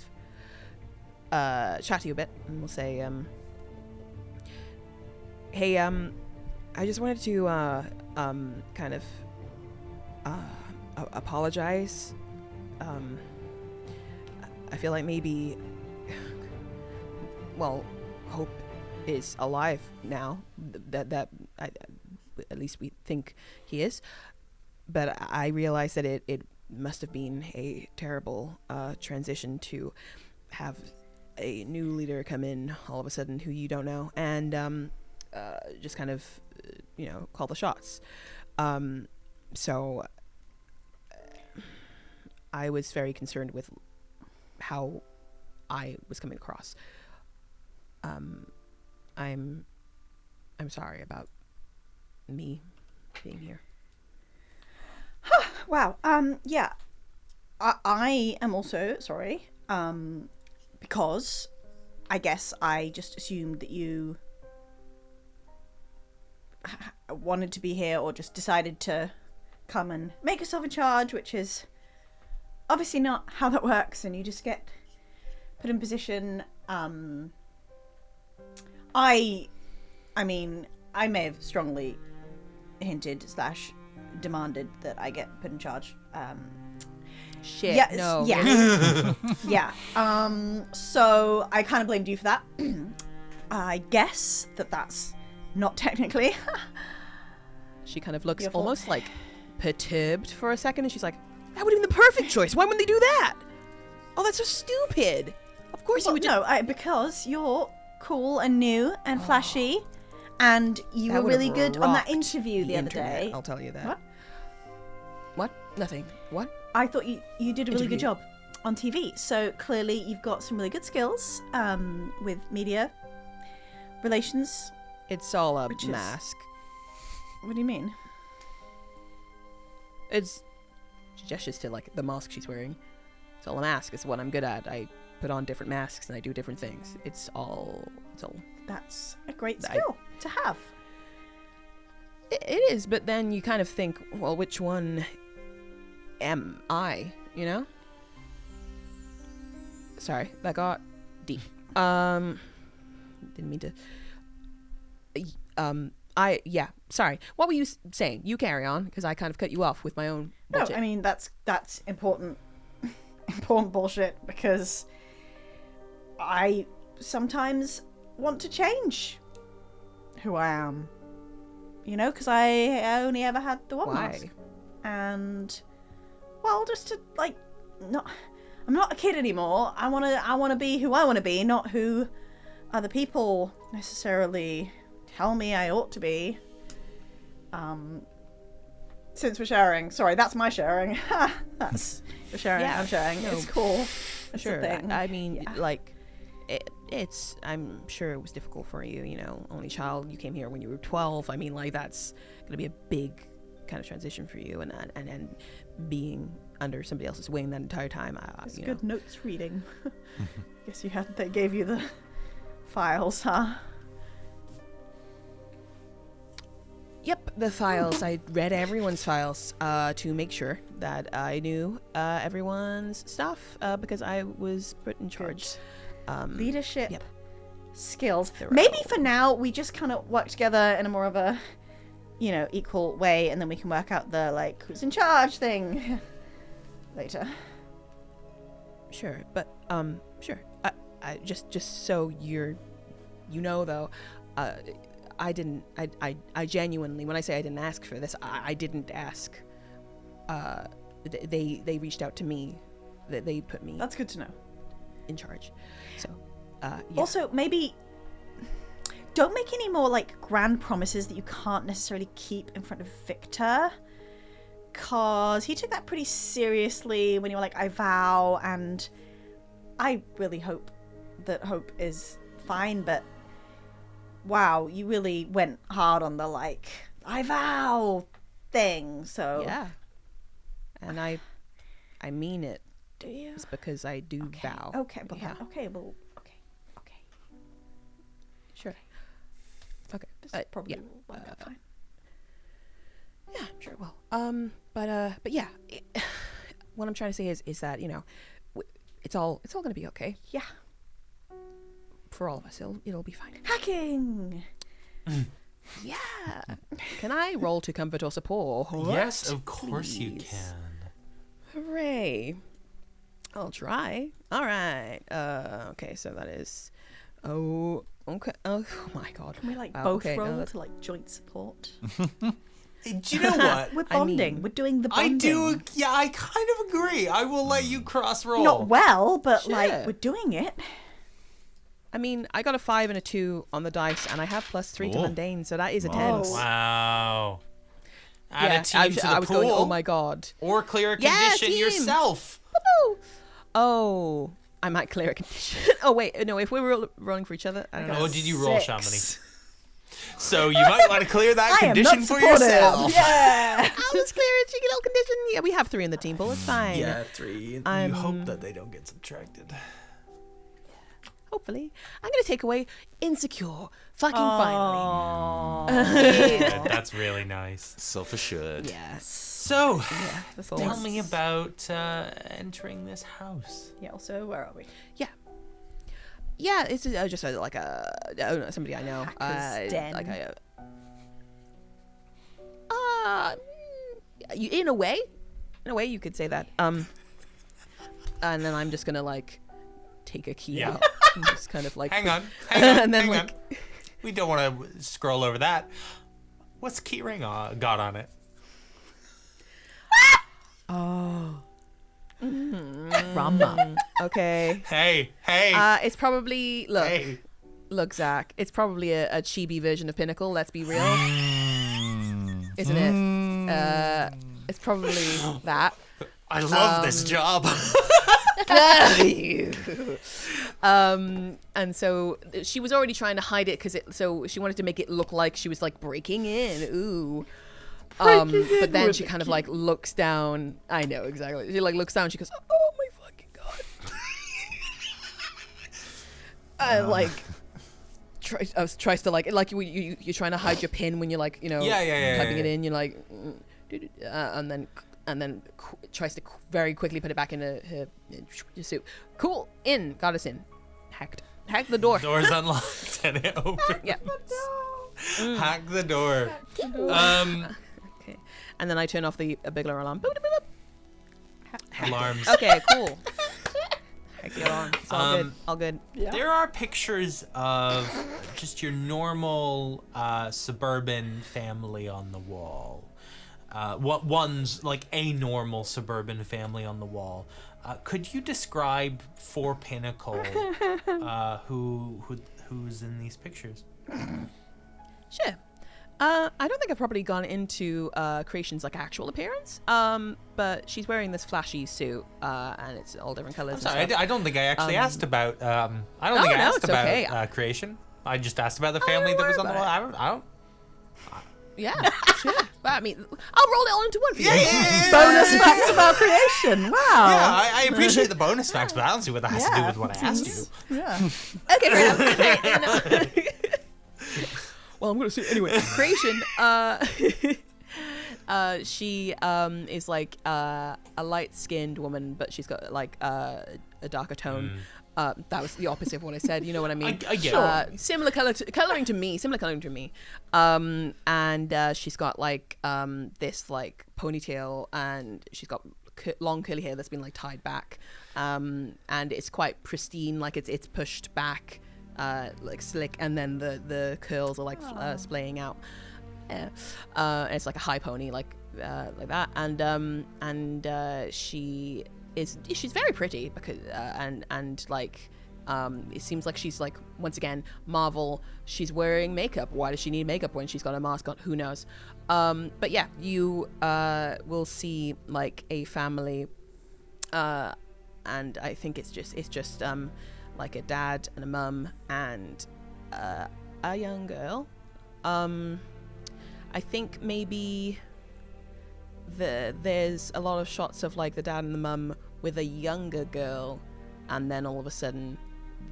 chat to you a bit, and we'll say, hey, I just wanted to kind of apologize. I feel like maybe, Hope is alive now. That at least we think he is. But I realize that it must have been a terrible transition to have a new leader come in all of a sudden who you don't know, and just kind of call the shots. So I was very concerned with how I was coming across. I'm sorry about me being here. Wow. Yeah. I am also sorry. Because I guess I just assumed that you wanted to be here, or just decided to come and make yourself in charge, which is obviously not how that works, and you just get put in position. I mean, I may have strongly hinted / demanded that I get put in charge. Shit, yeah, no. Yeah. Yeah. So I kind of blamed you for that. I guess that's Not technically. She kind of looks Your fault. almost like perturbed for a second, and she's like, that would have been the perfect choice. Why wouldn't they do that? Oh, that's so stupid. Of course you Well, would. no, because you're cool and new and flashy, and you That were would've really good on that rocked interview the other internet, day. I'll tell you that. What? What? Nothing. What? I thought you did a really good Interview. job on TV. So clearly you've got some really good skills with media relations. It's all a Which is- mask. What do you mean? She gestures to like the mask she's wearing. It's all a mask. It's what I'm good at. I put on different masks and I do different things. It's all. That's a great I- skill to have. It is, but then you kind of think, well, which one am I? You know? Sorry, that got deep. Didn't mean to. Sorry. What were you saying? You carry on, because I kind of cut you off with my own No, bullshit. I mean that's important important bullshit, because I sometimes want to change who I am. You know, because I only ever had the one Why? mask. And well, just to like I'm not a kid anymore. I wanna be who I wanna be, not who other people necessarily tell me I ought to be. Since we're sharing, sorry, that's my sharing. That's you're sharing. Yeah, I'm sharing. no, It's cool. It's Sure. a thing. I mean, Yeah. like, it's. I'm sure it was difficult for you. You know, only child. You came here when you were 12. I mean, like, that's gonna be a big kind of transition for you, and being under somebody else's wing that entire time. It's you good know. notes reading. Guess you had. They gave you the files, huh? Yep, the files. I read everyone's files to make sure that I knew everyone's stuff because I was put in charge. Leadership Yep. skills. Thorough. Maybe for now we just kind of work together in a more of a, equal way, and then we can work out the like who's in charge thing later. Sure, but sure. I just so you know though, I didn't. I genuinely, when I say I didn't ask for this, I didn't ask. They reached out to me. They put me That's good to know. in charge. So, yeah. Also, maybe don't make any more like grand promises that you can't necessarily keep in front of Victor, cause he took that pretty seriously when you were like, I vow, and I really hope that Hope is fine, but wow, you really went hard on the like, I vow thing, so yeah. And I mean it. do you? It's because I do vow. Okay, but yeah. okay. Sure. Okay. This probably yeah. will work out fine. Yeah, sure. Well, but yeah. What I'm trying to say is that it's all gonna be okay Yeah. for all of us. It'll be fine. Hacking. Yeah. Can I roll to comfort or support? Yes, of course you Please. can. Hooray! I'll try. All right. Okay. So that is. Oh. Okay. Oh my God. Can we like Wow, both okay, no, roll that's- to like joint support? Do you know what? We're I bonding. mean, We're doing the I bonding. do. Yeah, I kind of agree. I will let you cross roll. Not well, but like Sure. we're doing it. I mean, I got a 5 and a 2 on the dice, and I have +3 to Oh. mundane, so that is a 10. Nice. Wow. Add a team I to the was pool, going, oh my God. or clear a Yeah, condition team. yourself. Woo! Oh, I might clear a condition. Oh wait, no. If we were rolling for each other, I don't know. Oh, did you roll, 6. Shamini? So you might want to clear that I am condition not for supportive. yourself. Yeah. I'll just clear a cheeky little condition. Yeah, we have 3 in the team pool. It's fine. Yeah, 3. I'm- You hope that they don't get subtracted. Hopefully, I'm gonna take away insecure. Fucking finally. Yeah, that's really nice. Self-assured. Yes. So, The tell thoughts. me about entering this house. Yeah. Also, where are we? Yeah, it's just like somebody I know. Hacker's den. Like in a way, you could say that. And then I'm just gonna like take a key Yeah. out and just kind of like Hang on. and then hang like on. We don't want to scroll over that. What's keyring got on it? Rama. Okay. Hey. It's probably look, Zach. It's probably a chibi version of Pinnacle. Let's be real, isn't it? It's probably that. I love this job. And so she was already trying to hide it so she wanted to make it look like she was like breaking in. Ooh. But then she kind of like looks down. I know exactly. She like looks down. She goes, "Oh my fucking god!" Like tries to like you're trying to hide your pin when you're like typing it in. You're like, and then tries to very quickly put it back in her suit. Cool. Got us in. Hacked the door. Door's unlocked and it opens. Yeah. Hack the door. Okay. And then I turn off the Bigler alarm. Boop, boop, boop. Alarms. Okay, cool. Heck the alarm. It's all good. All good. Yeah. There are pictures of just your normal suburban family on the wall. One's like a normal suburban family on the wall. Could you describe for Pinnacle who's in these pictures? Sure. I don't think I've probably gone into Creation's like actual appearance. But she's wearing this flashy suit, and it's all different colors. I'm sorry, I don't think I actually asked about. I don't Oh, think I no, asked it's about okay. Creation. I just asked about the family that was on the wall. I don't. Yeah, sure. But I mean, I'll roll it all into one for you. Bonus facts about creation. Wow. Yeah, I appreciate the bonus facts, but I don't see what that has to do with what I asked you. Yeah. Okay, fair enough. Well, I'm going to say anyway. Creation, she is like a light-skinned woman, but she's got like a darker tone. That was the opposite of what I said. You know what I mean? I get it. Similar coloring to me. And she's got like this like ponytail, and she's got long curly hair that's been like tied back, and it's quite pristine. Like it's pushed back. Like slick, and then the curls are like splaying out. And it's like a high pony, like that. And she's very pretty because and like it seems like she's like, once again, Marvel. She's wearing makeup. Why does she need makeup when she's got a mask on? Who knows? But yeah, you will see like a family, and I think it's just like a dad and a mum and a young girl. I think maybe there's a lot of shots of like the dad and the mum with a younger girl, and then all of a sudden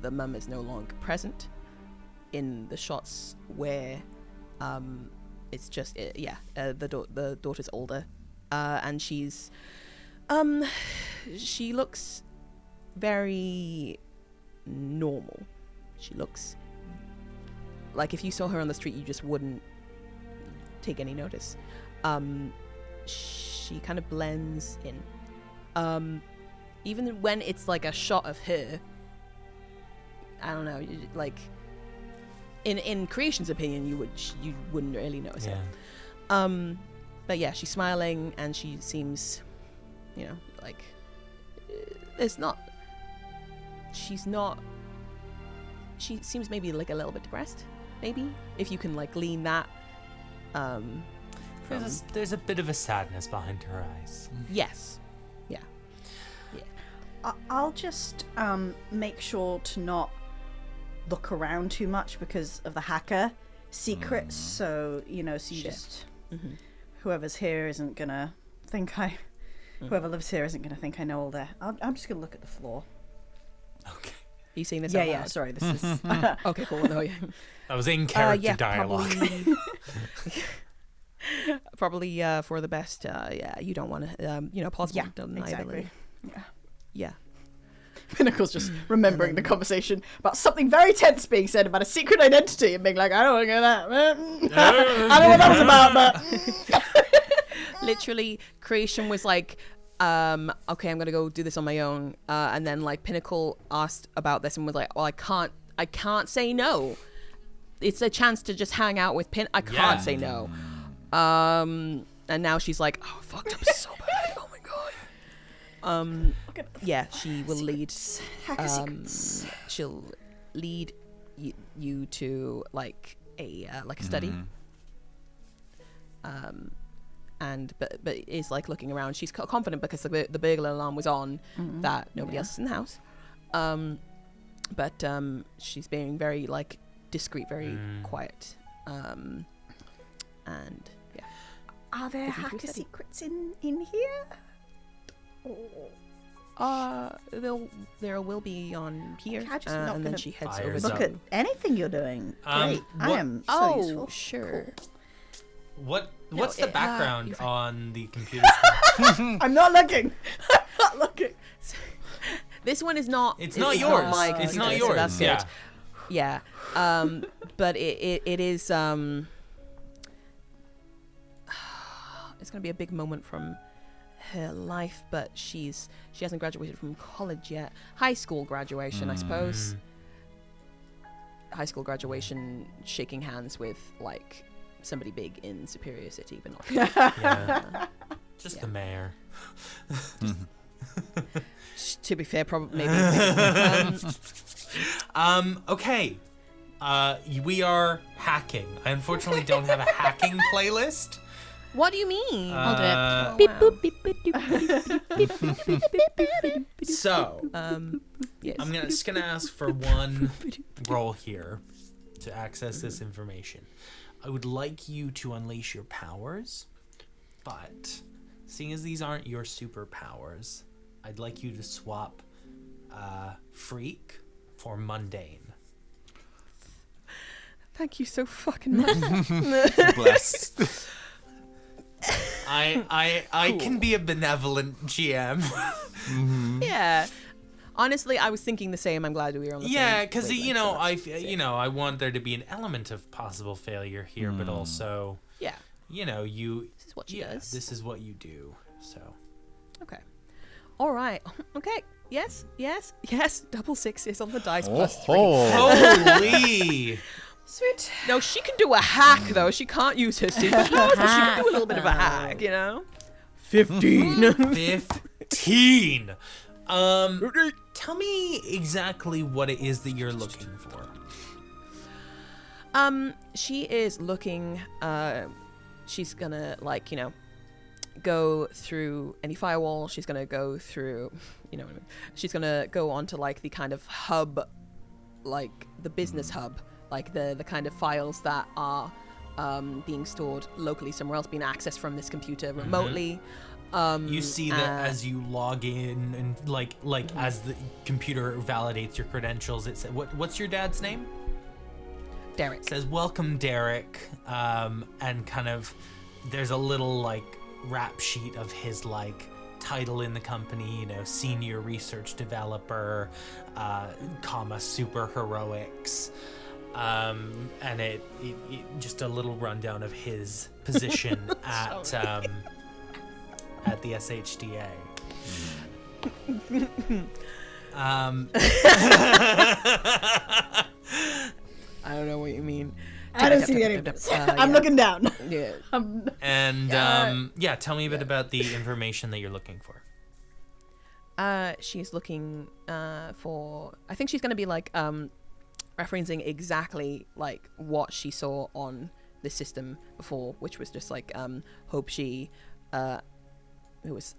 the mum is no longer present in the shots where it's just the daughter's older, and she looks very normal. She looks like if you saw her on the street you just wouldn't take any notice. She kind of blends in, even when it's like a shot of her. I don't know, like in Creation's opinion you wouldn't really notice it. But yeah, she's smiling and she seems, like she seems maybe like a little bit depressed, maybe, if you can like glean that. There's a bit of a sadness behind her eyes. Yes. Yeah. I'll just make sure to not look around too much because of the hacker secrets. So just whoever's here isn't gonna think whoever lives here isn't gonna think I know all that. I'm just gonna look at the floor. Okay. Are you saying this? Yeah. Sorry, this is Okay, cool. No, yeah. That was in character dialogue. Probably for the best. You don't want to, possible deniability. exactly. Yeah. Pinnacle's just remembering the conversation about something very tense being said about a secret identity and being like, I don't want to go that. I don't know what that was about, but Literally, Creation was like, okay, I'm gonna go do this on my own, and then like Pinnacle asked about this and was like, well, I can't say no, it's a chance to just hang out with Pin. I can't say no. And now she's like, oh, fucked up so bad. Oh my god. Yeah, she will lead. She'll lead you to like a study. And but is like looking around. She's confident because the burglar alarm was on that nobody else is in the house. But she's being very like discreet, very quiet. And yeah. Are there hacker secrets in here? There will be on here. I'm just not and then gonna she heads fire over. some- Look at anything you're doing. Great. I what- am so useful. Sure. What's the it- background on the computer screen? I'm not looking. I'm not looking. This one is not. It's not yours. my It's computer, not so yours. that's good. Yeah. Yeah. But it is. It's gonna be a big moment from her life, but she hasn't graduated from college yet. High school graduation, I suppose. High school graduation, shaking hands with like somebody big in Superior City, but not. Yeah. Just the mayor. To be fair, probably maybe. Okay. We are hacking. I unfortunately don't have a hacking playlist. What do you mean? I'll do it. Oh, Beep, wow. boop, beep, boop, doop, doop, doop, doop. So, Yes. I'm just gonna ask for one roll here to access this information. I would like you to unleash your powers, but seeing as these aren't your superpowers, I'd like you to swap freak for mundane. Thank you so fucking much. Bless. I can be a benevolent GM. Yeah. Honestly, I was thinking the same. I'm glad we were on the same. Yeah, because wavelength, so that's I want there to be an element of possible failure here, but also, yeah. you. This is what she does. This is what you do. So. Okay. All right. Okay. Yes. Double sixes on the dice Oh, plus 3. Holy! Sweet. No, she can do a hack though. She can't use her superpowers, but she can do a little bit of a hack. 15. 15. Tell me exactly what it is that you're looking for. She is looking. She's gonna go through any firewall. She's gonna go through. You know what I mean? She's gonna go onto like the kind of hub, like the business hub, like the kind of files that are being stored locally somewhere else, being accessed from this computer remotely. You see that as you log in and like as the computer validates your credentials, it says, what's your dad's name? Derek. It says, welcome, Derek. And kind of there's a little like rap sheet of his like title in the company, senior research developer, super heroics. And it just a little rundown of his position at the SHDA. I don't know what you mean. I don't see any of this. I'm looking down. Yeah. And tell me a bit about the information that you're looking for. She's looking for. I think she's going to be like referencing exactly like what she saw on the system before, which was just like hope she who was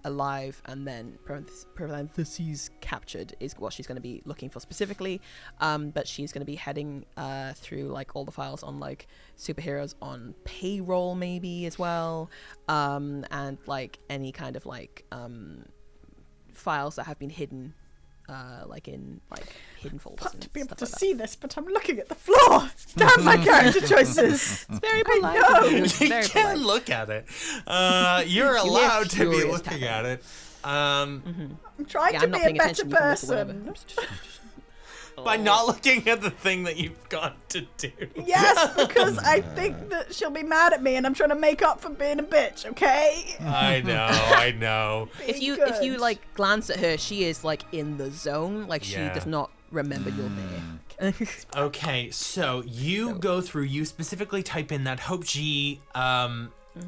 alive and then parentheses captured is what she's going to be looking for specifically. But she's going to be heading through like all the files on like superheroes on payroll maybe as well, and like any kind of like files that have been hidden, like in like hidden folders. Want and to be able stuff to like that. see this, but I'm looking at the floor. Damn my character choices. It's very polite. know. It's You very can polite. look at it. You're allowed to be curious looking tapping. at it. I'm trying Yeah, to I'm not be a paying better attention. You can look at whatever. person. By not looking at the thing that you've got to do. Yes, because I think that she'll be mad at me, and I'm trying to make up for being a bitch. Okay. I know. If you Good. like glance at her, she is like in the zone. Like she Yeah. does not remember you're there. Okay, so you go through. You specifically type in that Hope G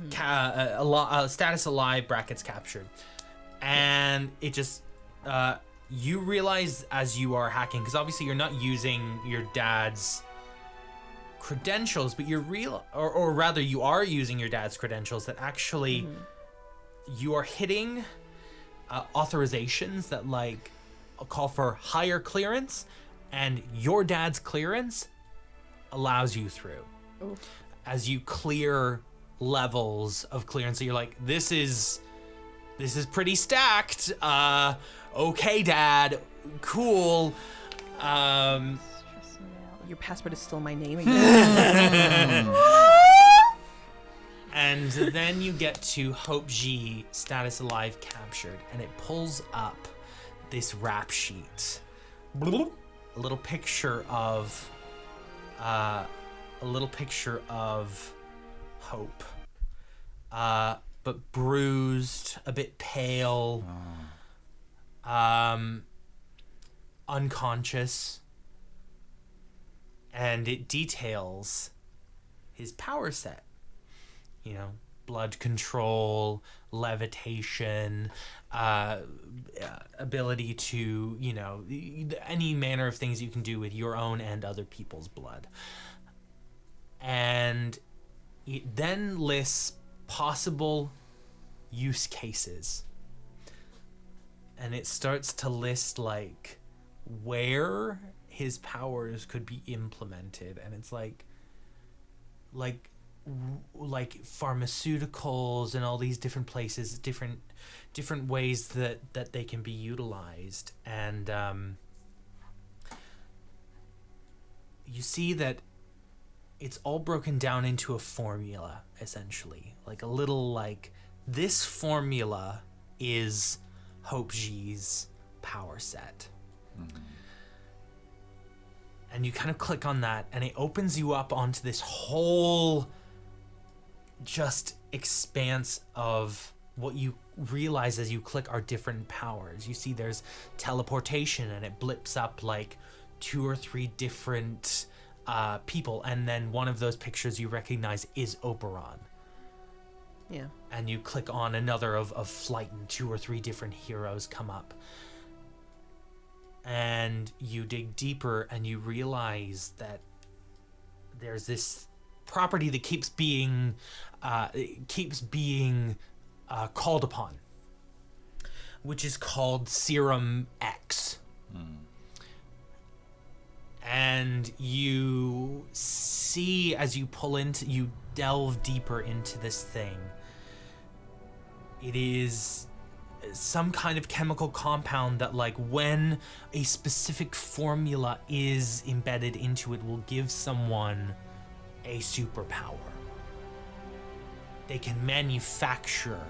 status alive brackets captured, and it just you realize as you are hacking, because obviously you're not using your dad's credentials, but you're or rather you are using your dad's credentials, that actually you are hitting authorizations that like call for higher clearance, and your dad's clearance allows you through. Oof. As you clear levels of clearance, so you're like, this is pretty stacked. Okay, Dad, cool. Your passport is still my name again. And then you get to Hope G status alive captured, and it pulls up this rap sheet. A little picture of Hope, but bruised, a bit pale, unconscious, and it details his power set. You know, blood control, levitation, ability to, you know, any manner of things you can do with your own and other people's blood. And it then lists possible use cases. And it starts to list like where his powers could be implemented, and it's like pharmaceuticals and all these different places, different ways that they can be utilized. And you see that it's all broken down into a formula, essentially, like a little like, this formula is Hope G's power set. And you kind of click on that, and it opens you up onto this whole just expanse of what you realize as you click are different powers. You see there's teleportation, and it blips up like 2 or 3 different people, and then one of those pictures you recognize is Oberon. Yeah. And you click on another of flight, and 2 or 3 different heroes come up. And you dig deeper, and you realize that there's this property that keeps being called upon, which is called Serum X. And you see, as you delve deeper into this thing, it is some kind of chemical compound that, like, when a specific formula is embedded into it, will give someone a superpower. They can manufacture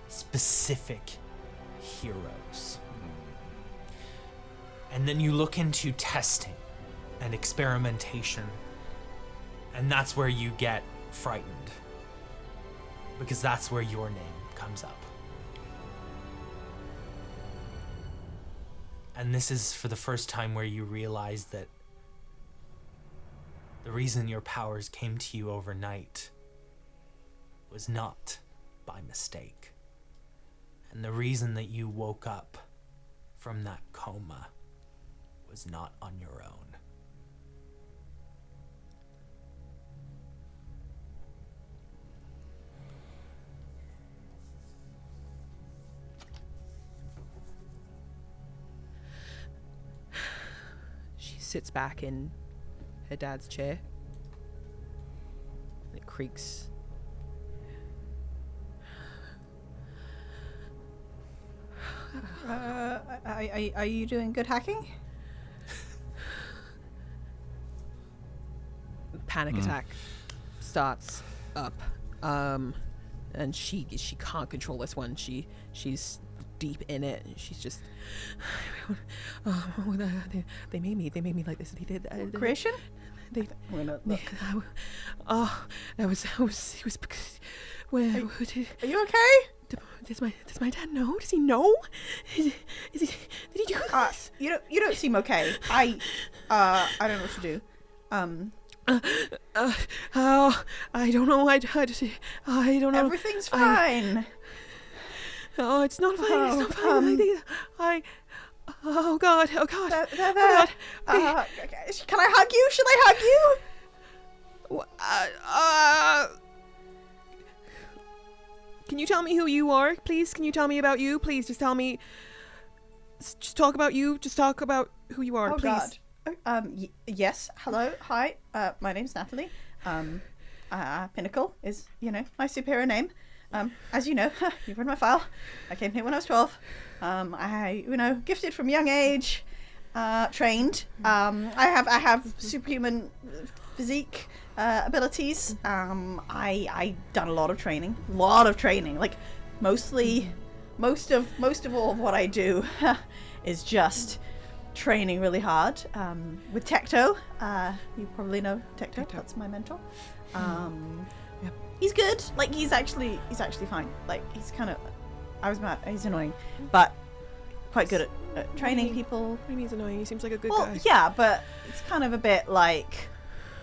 specific heroes. And then you look into testing and experimentation, and that's where you get frightened, because that's where your name comes up. And this is for the first time where you realize that the reason your powers came to you overnight was not by mistake. And the reason that you woke up from that coma was not on your own. Sits back in her dad's chair. It creaks. Are you doing good hacking? Panic attack starts up, and she can't control this one. She's deep in it, and she's just, they made me like this. They did Creation? They, I'm gonna look. it was because Are you okay? Does my dad know? Does he know? Did he do this? You don't seem okay. I don't know what to do. I don't know. I don't know. Everything's fine. It's not fine. Oh, It's not fine. Oh God. There. God. Can I hug you? Should I hug you? Can you tell me who you are, please? Can you tell me about you, please? Just tell me. Just talk about you. Just talk about who you are, Oh please. God. Yes. Hello. Hi. My name's Natalie. Pinnacle is, my superhero name. As you know, you've read my file. I came here when I was 12. I, gifted from a young age, trained. I have superhuman physique abilities. I done a lot of training. Like, most of all of what I do is just training really hard. With Tecto, you probably know Tecto. That's my mentor. Yep. He's good. Like, he's actually fine. Like, he's kind of, he's annoying, but quite good at training people. What do you mean he's annoying? He seems like a good Well, guy. yeah, but it's kind of a bit like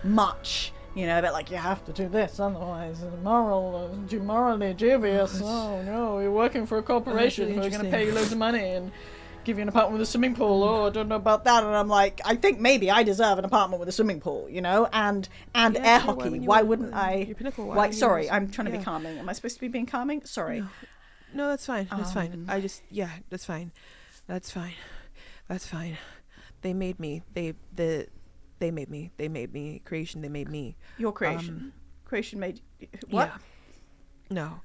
much. A bit like, you have to do this, otherwise it's morally dubious. Oh no, you're working for a corporation really who are going to interesting. pay you loads of money and give you an apartment with a swimming pool. Oh, I don't know about that. And I'm like, I think maybe I deserve an apartment with a swimming pool, and Yeah, air sure, hockey. when Why you- wouldn't I? your Pinnacle, why Why? would you Sorry, use- I'm trying to be yeah. calming. Am I supposed to be being calming? Sorry. No, that's fine. That's fine. Um, I just, that's fine. That's fine. That's fine. They made me. They made me. They made me. Creation. They made me. Your creation. Creation made what? Yeah. No.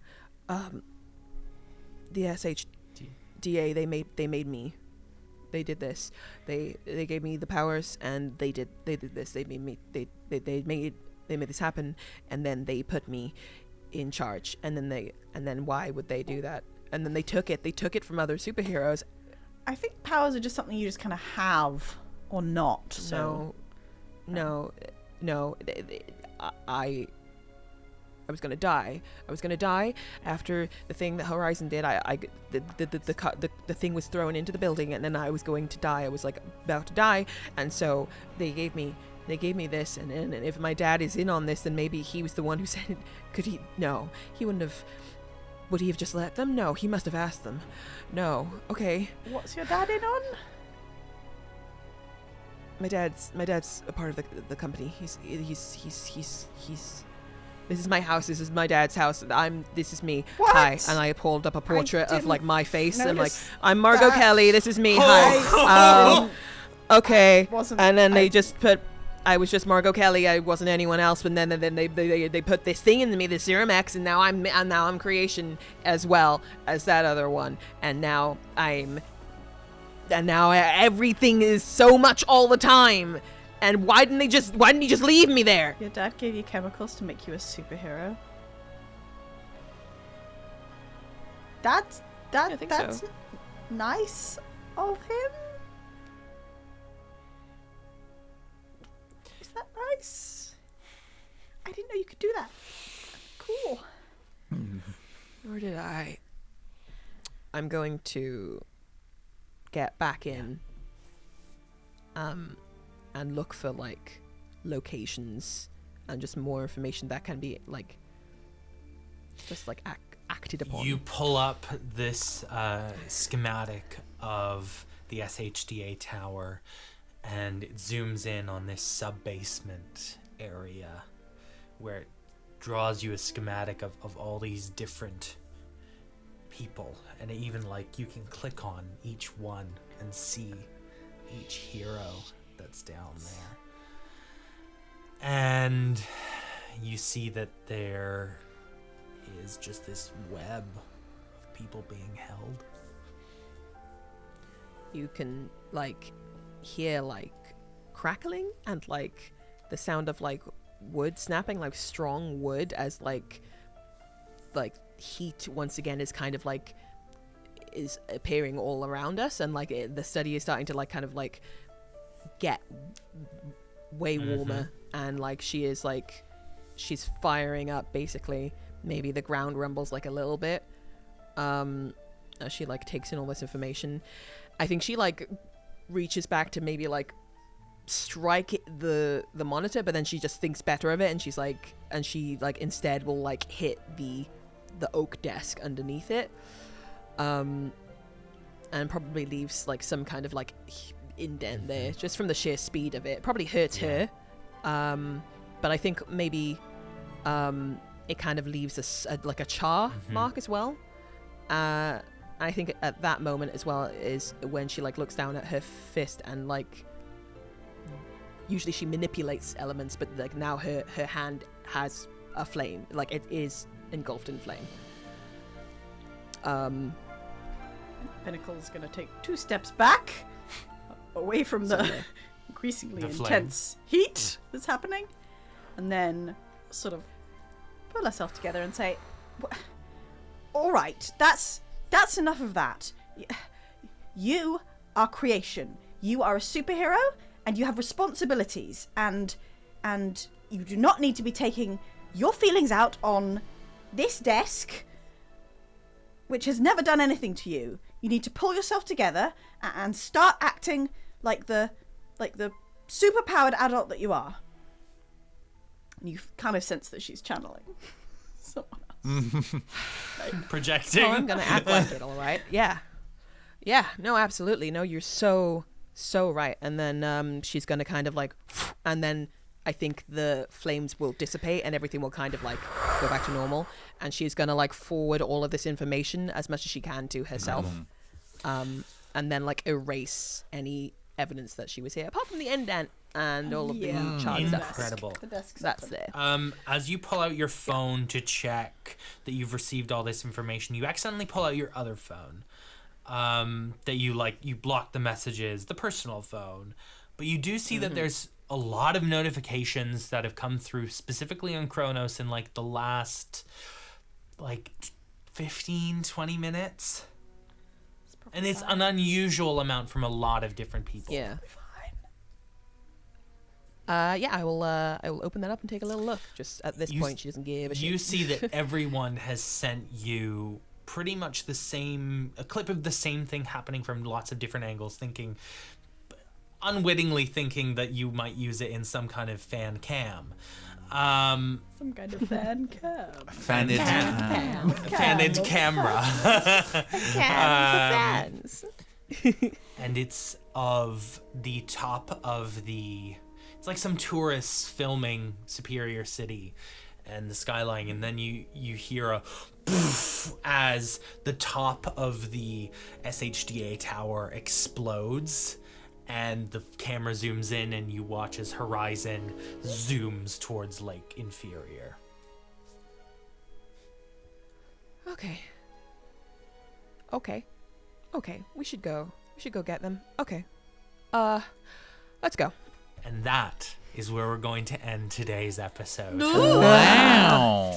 The SHDA. They made me. They did this. They gave me the powers, and they did this. They made me. They made this happen, and then they put me in charge. And then why would they do that? And then they took it from other superheroes. I think powers are just something you just kind of have or not. So No. I was gonna die. I was gonna die after the thing that Horizon did. The thing was thrown into the building, and then I was going to die. I was like about to die, and so they gave me this. And if my dad is in on this, then maybe he was the one who said, could he? No, he wouldn't have. Would he have just let them? No, he must have asked them. No. Okay. what's your dad in on? My dad's a part of the company. He's this is my house. This is my dad's house. This is me. What? Hi. And I pulled up a portrait of like my face and like, notice I'm Margot that. Kelly. This is me. Oh. Hi. Okay. Wasn't- And then I- they just put. I was just Margot Kelly. I wasn't anyone else. But then they put this thing in me, the Serum X, and now I'm creation as well as that other one. And now everything is so much all the time. And why didn't he just leave me there? Your dad gave you chemicals to make you a superhero. That's think that's so. nice of him. Is that nice? I didn't know you could do that. Cool. Or did I? I'm going to get back in and look for like locations and just more information that can be like just like acted upon. You pull up this schematic of the SHDA tower, and it zooms in on this sub-basement area where it draws you a schematic of all these different people, and even like you can click on each one and see each hero that's down there. And you see that there is just this web of people being held. You can like hear like crackling and like the sound of like wood snapping, like strong wood, as like heat once again is kind of like is appearing all around us, and like the study is starting to like kind of like get way warmer, and like she's firing up basically. Maybe the ground rumbles like a little bit, as she like takes in all this information. I think she like reaches back to maybe like strike the monitor, but then she just thinks better of it, and she instead will like hit the oak desk underneath it, and probably leaves like some kind of like indent there just from the sheer speed of it. Probably hurts her, but I think maybe it kind of leaves like a char mark as well. I think at that moment as well is when she like looks down at her fist, and like usually she manipulates elements, but like now her hand has a flame, like it is engulfed in flame. Pinnacle's gonna take 2 steps back, away from the increasingly The flame. intense heat that's happening, and then sort of pull herself together and say, all right, that's enough of that. You are creation. You are a superhero, and you have responsibilities, and you do not need to be taking your feelings out on this desk, which has never done anything to you. You need to pull yourself together and start acting like the superpowered adult that you are. And you kind of sense that she's channeling someone else. Projecting. Oh, I'm gonna act like it, all right. Yeah. No, absolutely. No, you're so right. And then she's gonna kind of like, and then I think the flames will dissipate and everything will kind of like go back to normal. And she's gonna like forward all of this information as much as she can to herself, and then like erase any evidence that she was here, apart from the indent and all of the charts. Incredible. The desk's That's open. there. As you pull out your phone to check that you've received all this information, you accidentally pull out your other phone. That you block the messages, the personal phone, but you do see that there's a lot of notifications that have come through specifically on Kronos in like the last 15-20 minutes, and it's an unusual amount from a lot of different people. Yeah. I will open that up and take a little look. Just at this point, she doesn't give a shit. You see that everyone has sent you pretty much a clip of the same thing happening from lots of different angles, unwittingly thinking that you might use it in some kind of fan cam. Some kind of fan cam. Fanid Fanid camera. Fans. And it's of the top of it's like some tourists filming Superior City and the skyline, and then you hear a poof as the top of the SHDA tower explodes, and the camera zooms in and you watch as Horizon zooms towards Lake Inferior. Okay, we should go get them. Okay, let's go. And that is where we're going to end today's episode. Wow.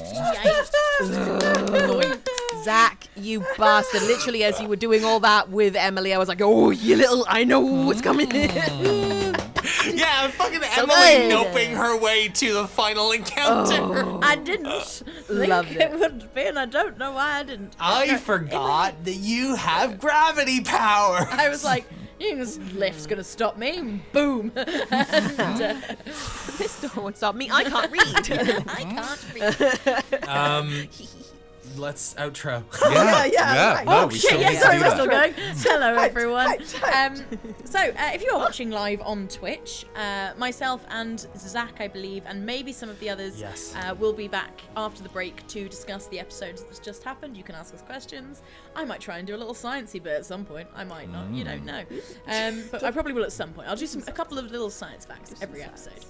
Zach, you bastard. Literally, as you were doing all that with Emily, I was like, oh, you little, I know what's coming. Yeah, fucking So Emily good. noping her way to the final encounter. I didn't think Loved it it. would be, and I don't know why I didn't. I forgot that you have gravity power. I was like, this lift's gonna stop me. And boom. And, This door won't stop me. I can't read. I can't read. Let's outro. Yeah. right. No, we still need to Sorry, do we're that. still going. Hello, everyone. Hyped. If you are watching live on Twitch, myself and Zach, I believe, and maybe some of the others, Yes. will be back after the break to discuss the episodes that's just happened. You can ask us questions. I might try and do a little sciencey bit at some point. I might not. You don't know. But I probably will at some point. I'll do a couple of little science facts every episode.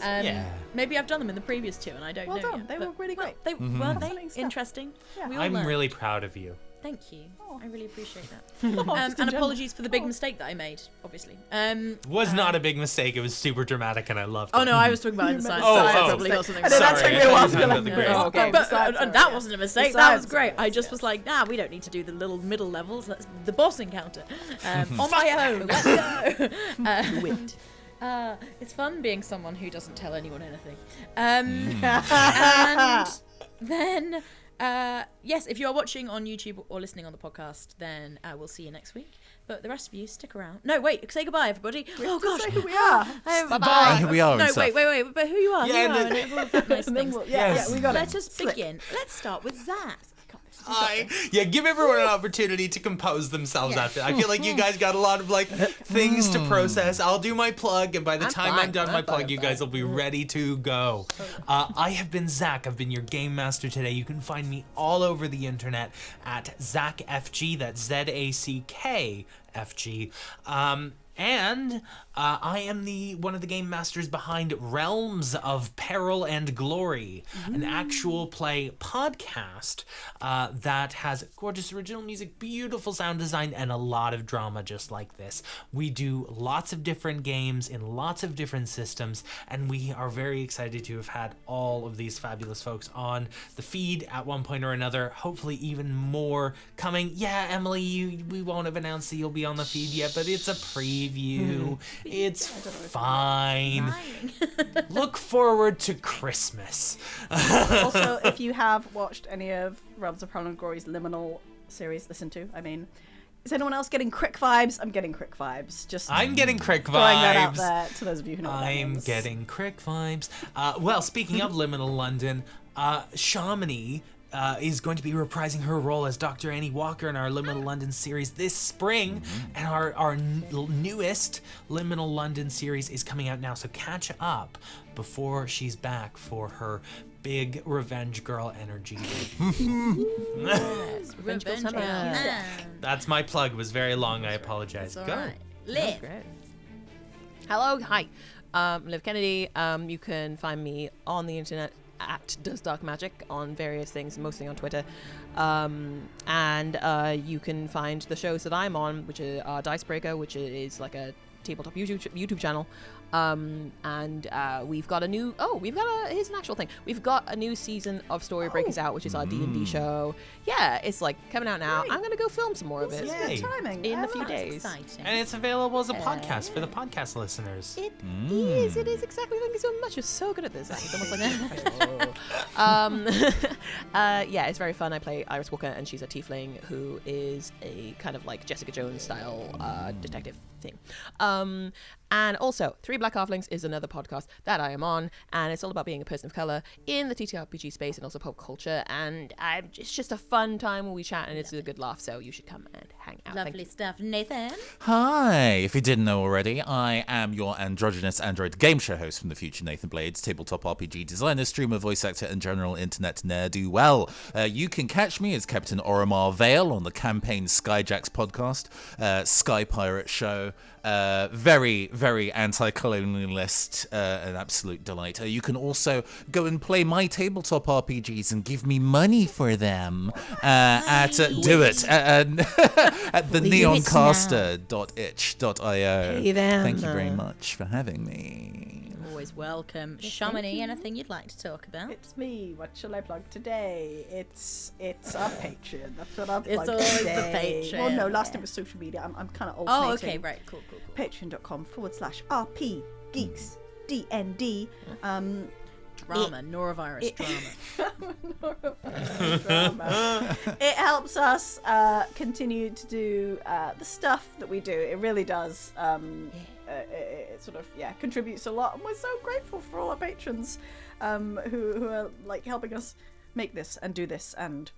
Yeah. Maybe I've done them in the previous two, and I don't Well know done. yet, They but- were really well, great. They weren't they Fascinating stuff. interesting? Yeah. We all I'm learn. really proud of you. Thank you. I really appreciate that. Just in And general. apologies for the big mistake that I made, obviously. Was not a big mistake. It was super dramatic, and I loved it. Oh no, I was talking about in the science. Oh, I oh. probably got something. And then that Sorry, took me a while I to thought go you like, meant the grade. oh, okay, But besides, that yeah. wasn't a mistake. Besides, That was great. I yes, just was like, we don't need to do the little middle levels. That's the boss encounter on my own. Let's go. It's fun being someone who doesn't tell anyone anything. And then yes, if you are watching on YouTube or listening on the podcast, then we'll see you next week. But the rest of you, stick around. No, wait, say goodbye, everybody. Oh, gosh. Say who we are. Bye-bye. Here we are. No, and stuff. wait, but who you are, Yeah, who you are, and all of that nice And then things. yeah, we got Let it. us begin. Let's start with Zach. Yeah, give everyone an opportunity to compose themselves after. I feel like you guys got a lot of like things to process. I'll do my plug, and by the time I'm done my plug, you guys will be ready to go. I have been Zach. I've been your game master today. You can find me all over the internet at ZachFG. That's ZACKFG. And I am one of the game masters behind Realms of Peril and Glory, an actual play podcast that has gorgeous original music, beautiful sound design, and a lot of drama just like this. We do lots of different games in lots of different systems, and we are very excited to have had all of these fabulous folks on the feed at one point or another, hopefully even more coming. Yeah, Emily, we won't have announced that you'll be on the feed yet, but it's a preview. It's fine. Look forward to Christmas. Also, if you have watched any of Realms of Peril and Glory's Liminal series, listen to. I mean, is anyone else getting Crick vibes? I'm getting Crick vibes. Just I'm getting Crick vibes. throwing that out there to those of you who know what that I'm means. getting Crick vibes. Well, speaking of Liminal London, Shamini is going to be reprising her role as Dr. Annie Walker in our Liminal London series this spring, and our newest Liminal London series is coming out now, so catch up before she's back for her big Revenge Girl energy. Yes, Revenge Girl Revenge summer. Girl. That's my plug. It was very long. I apologize. It's all Go. right. Liv. Great. Hello, hi. Liv Kennedy. You can find me on the internet at Does Dark Magic on various things, mostly on Twitter. And you can find the shows that I'm on, which are Dicebreaker, which is like a tabletop YouTube channel. And we've got a new here's an actual thing. We've got a new season of Storybreakers out, which is our D&D show. Yeah, it's like coming out now. Great. I'm gonna go film some more of it. Yay. Good timing. In I a few love that. days. Exciting. And it's available as a podcast for the podcast listeners. It is exactly. Thank you so much. You're so good at this. It's almost like professional. Yeah, it's very fun. I play Iris Walker, and she's a tiefling who is a kind of like Jessica Jones style detective thing. And also, Three Black Halflings is another podcast that I am on, and it's all about being a person of color in the TTRPG space and also pop culture. And it's just a fun time when we chat, and it's a good laugh. So you should come and hang out. Thank Lovely you. stuff. Nathan. Hi! If you didn't know already, I am your androgynous android game show host from the future, Nathan Blades, tabletop RPG designer, streamer, voice actor, and general internet ne'er-do-well. You can catch me as Captain Oromar Vale on the Campaign Skyjacks podcast, Sky Pirate show. Very, very anti-colonialist, an absolute delight. You can also go and play my tabletop RPGs and give me money for them at do it at the neoncaster.itch.io. Pay them. Thank you very much for having me. Always welcome. Shamini, anything you'd like to talk about? It's me. What shall I plug today? It's our Patreon. That's what I'll plug It's always the today. Patreon. Well, no, last time it was social media. I'm kind of Oh, alternating. okay, right. Cool. Patreon.com/RP Geeks DND. Drama, norovirus drama. It helps us continue to do the stuff that we do. It really does. It sort of contributes a lot, and we're so grateful for all our patrons who are like helping us make this and do this. And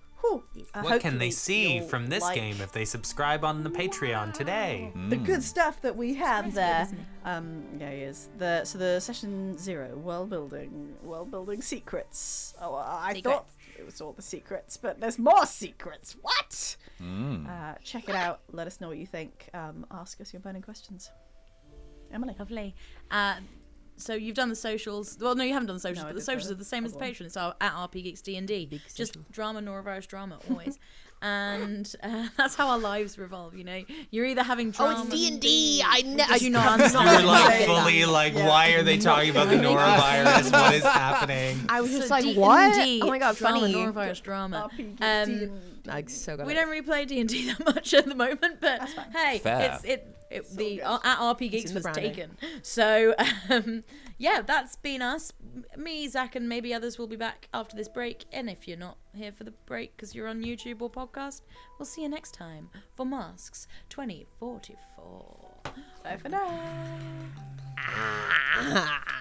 What can they see from this game if they subscribe on the Patreon today? the good stuff that we have Sounds there. good, isn't He is. So the session 0, world building secrets. Oh, I thought it was all the secrets, but there's more secrets. What? Check it out. Let us know what you think. Ask us your burning questions. Emily. Lovely. So you've done the socials. Well, no, you haven't done the socials, No, I but the did socials the are the same as the other one. Patreon. It's at RP Geeks D&D. Just drama, norovirus drama, always. And that's how our lives revolve, you know. You're either having drama. Oh, it's D&D. I Do you not understand? You're like Say that. fully like, why are they talking about the norovirus? What is happening? I was just So like, D&D, what? Oh my god, drama, funny. norovirus drama. RP Geeks Um, D&D. I so got We it. don't really play D&D that much at the moment, but That's fine. hey, Fair. good. At RP in Geeks the was branding. taken. So yeah, that's been us. Me, Zach, and maybe others will be back after this break. And if you're not here for the break because you're on YouTube or podcast, we'll see you next time for Masks 2044. Bye for now. Ah.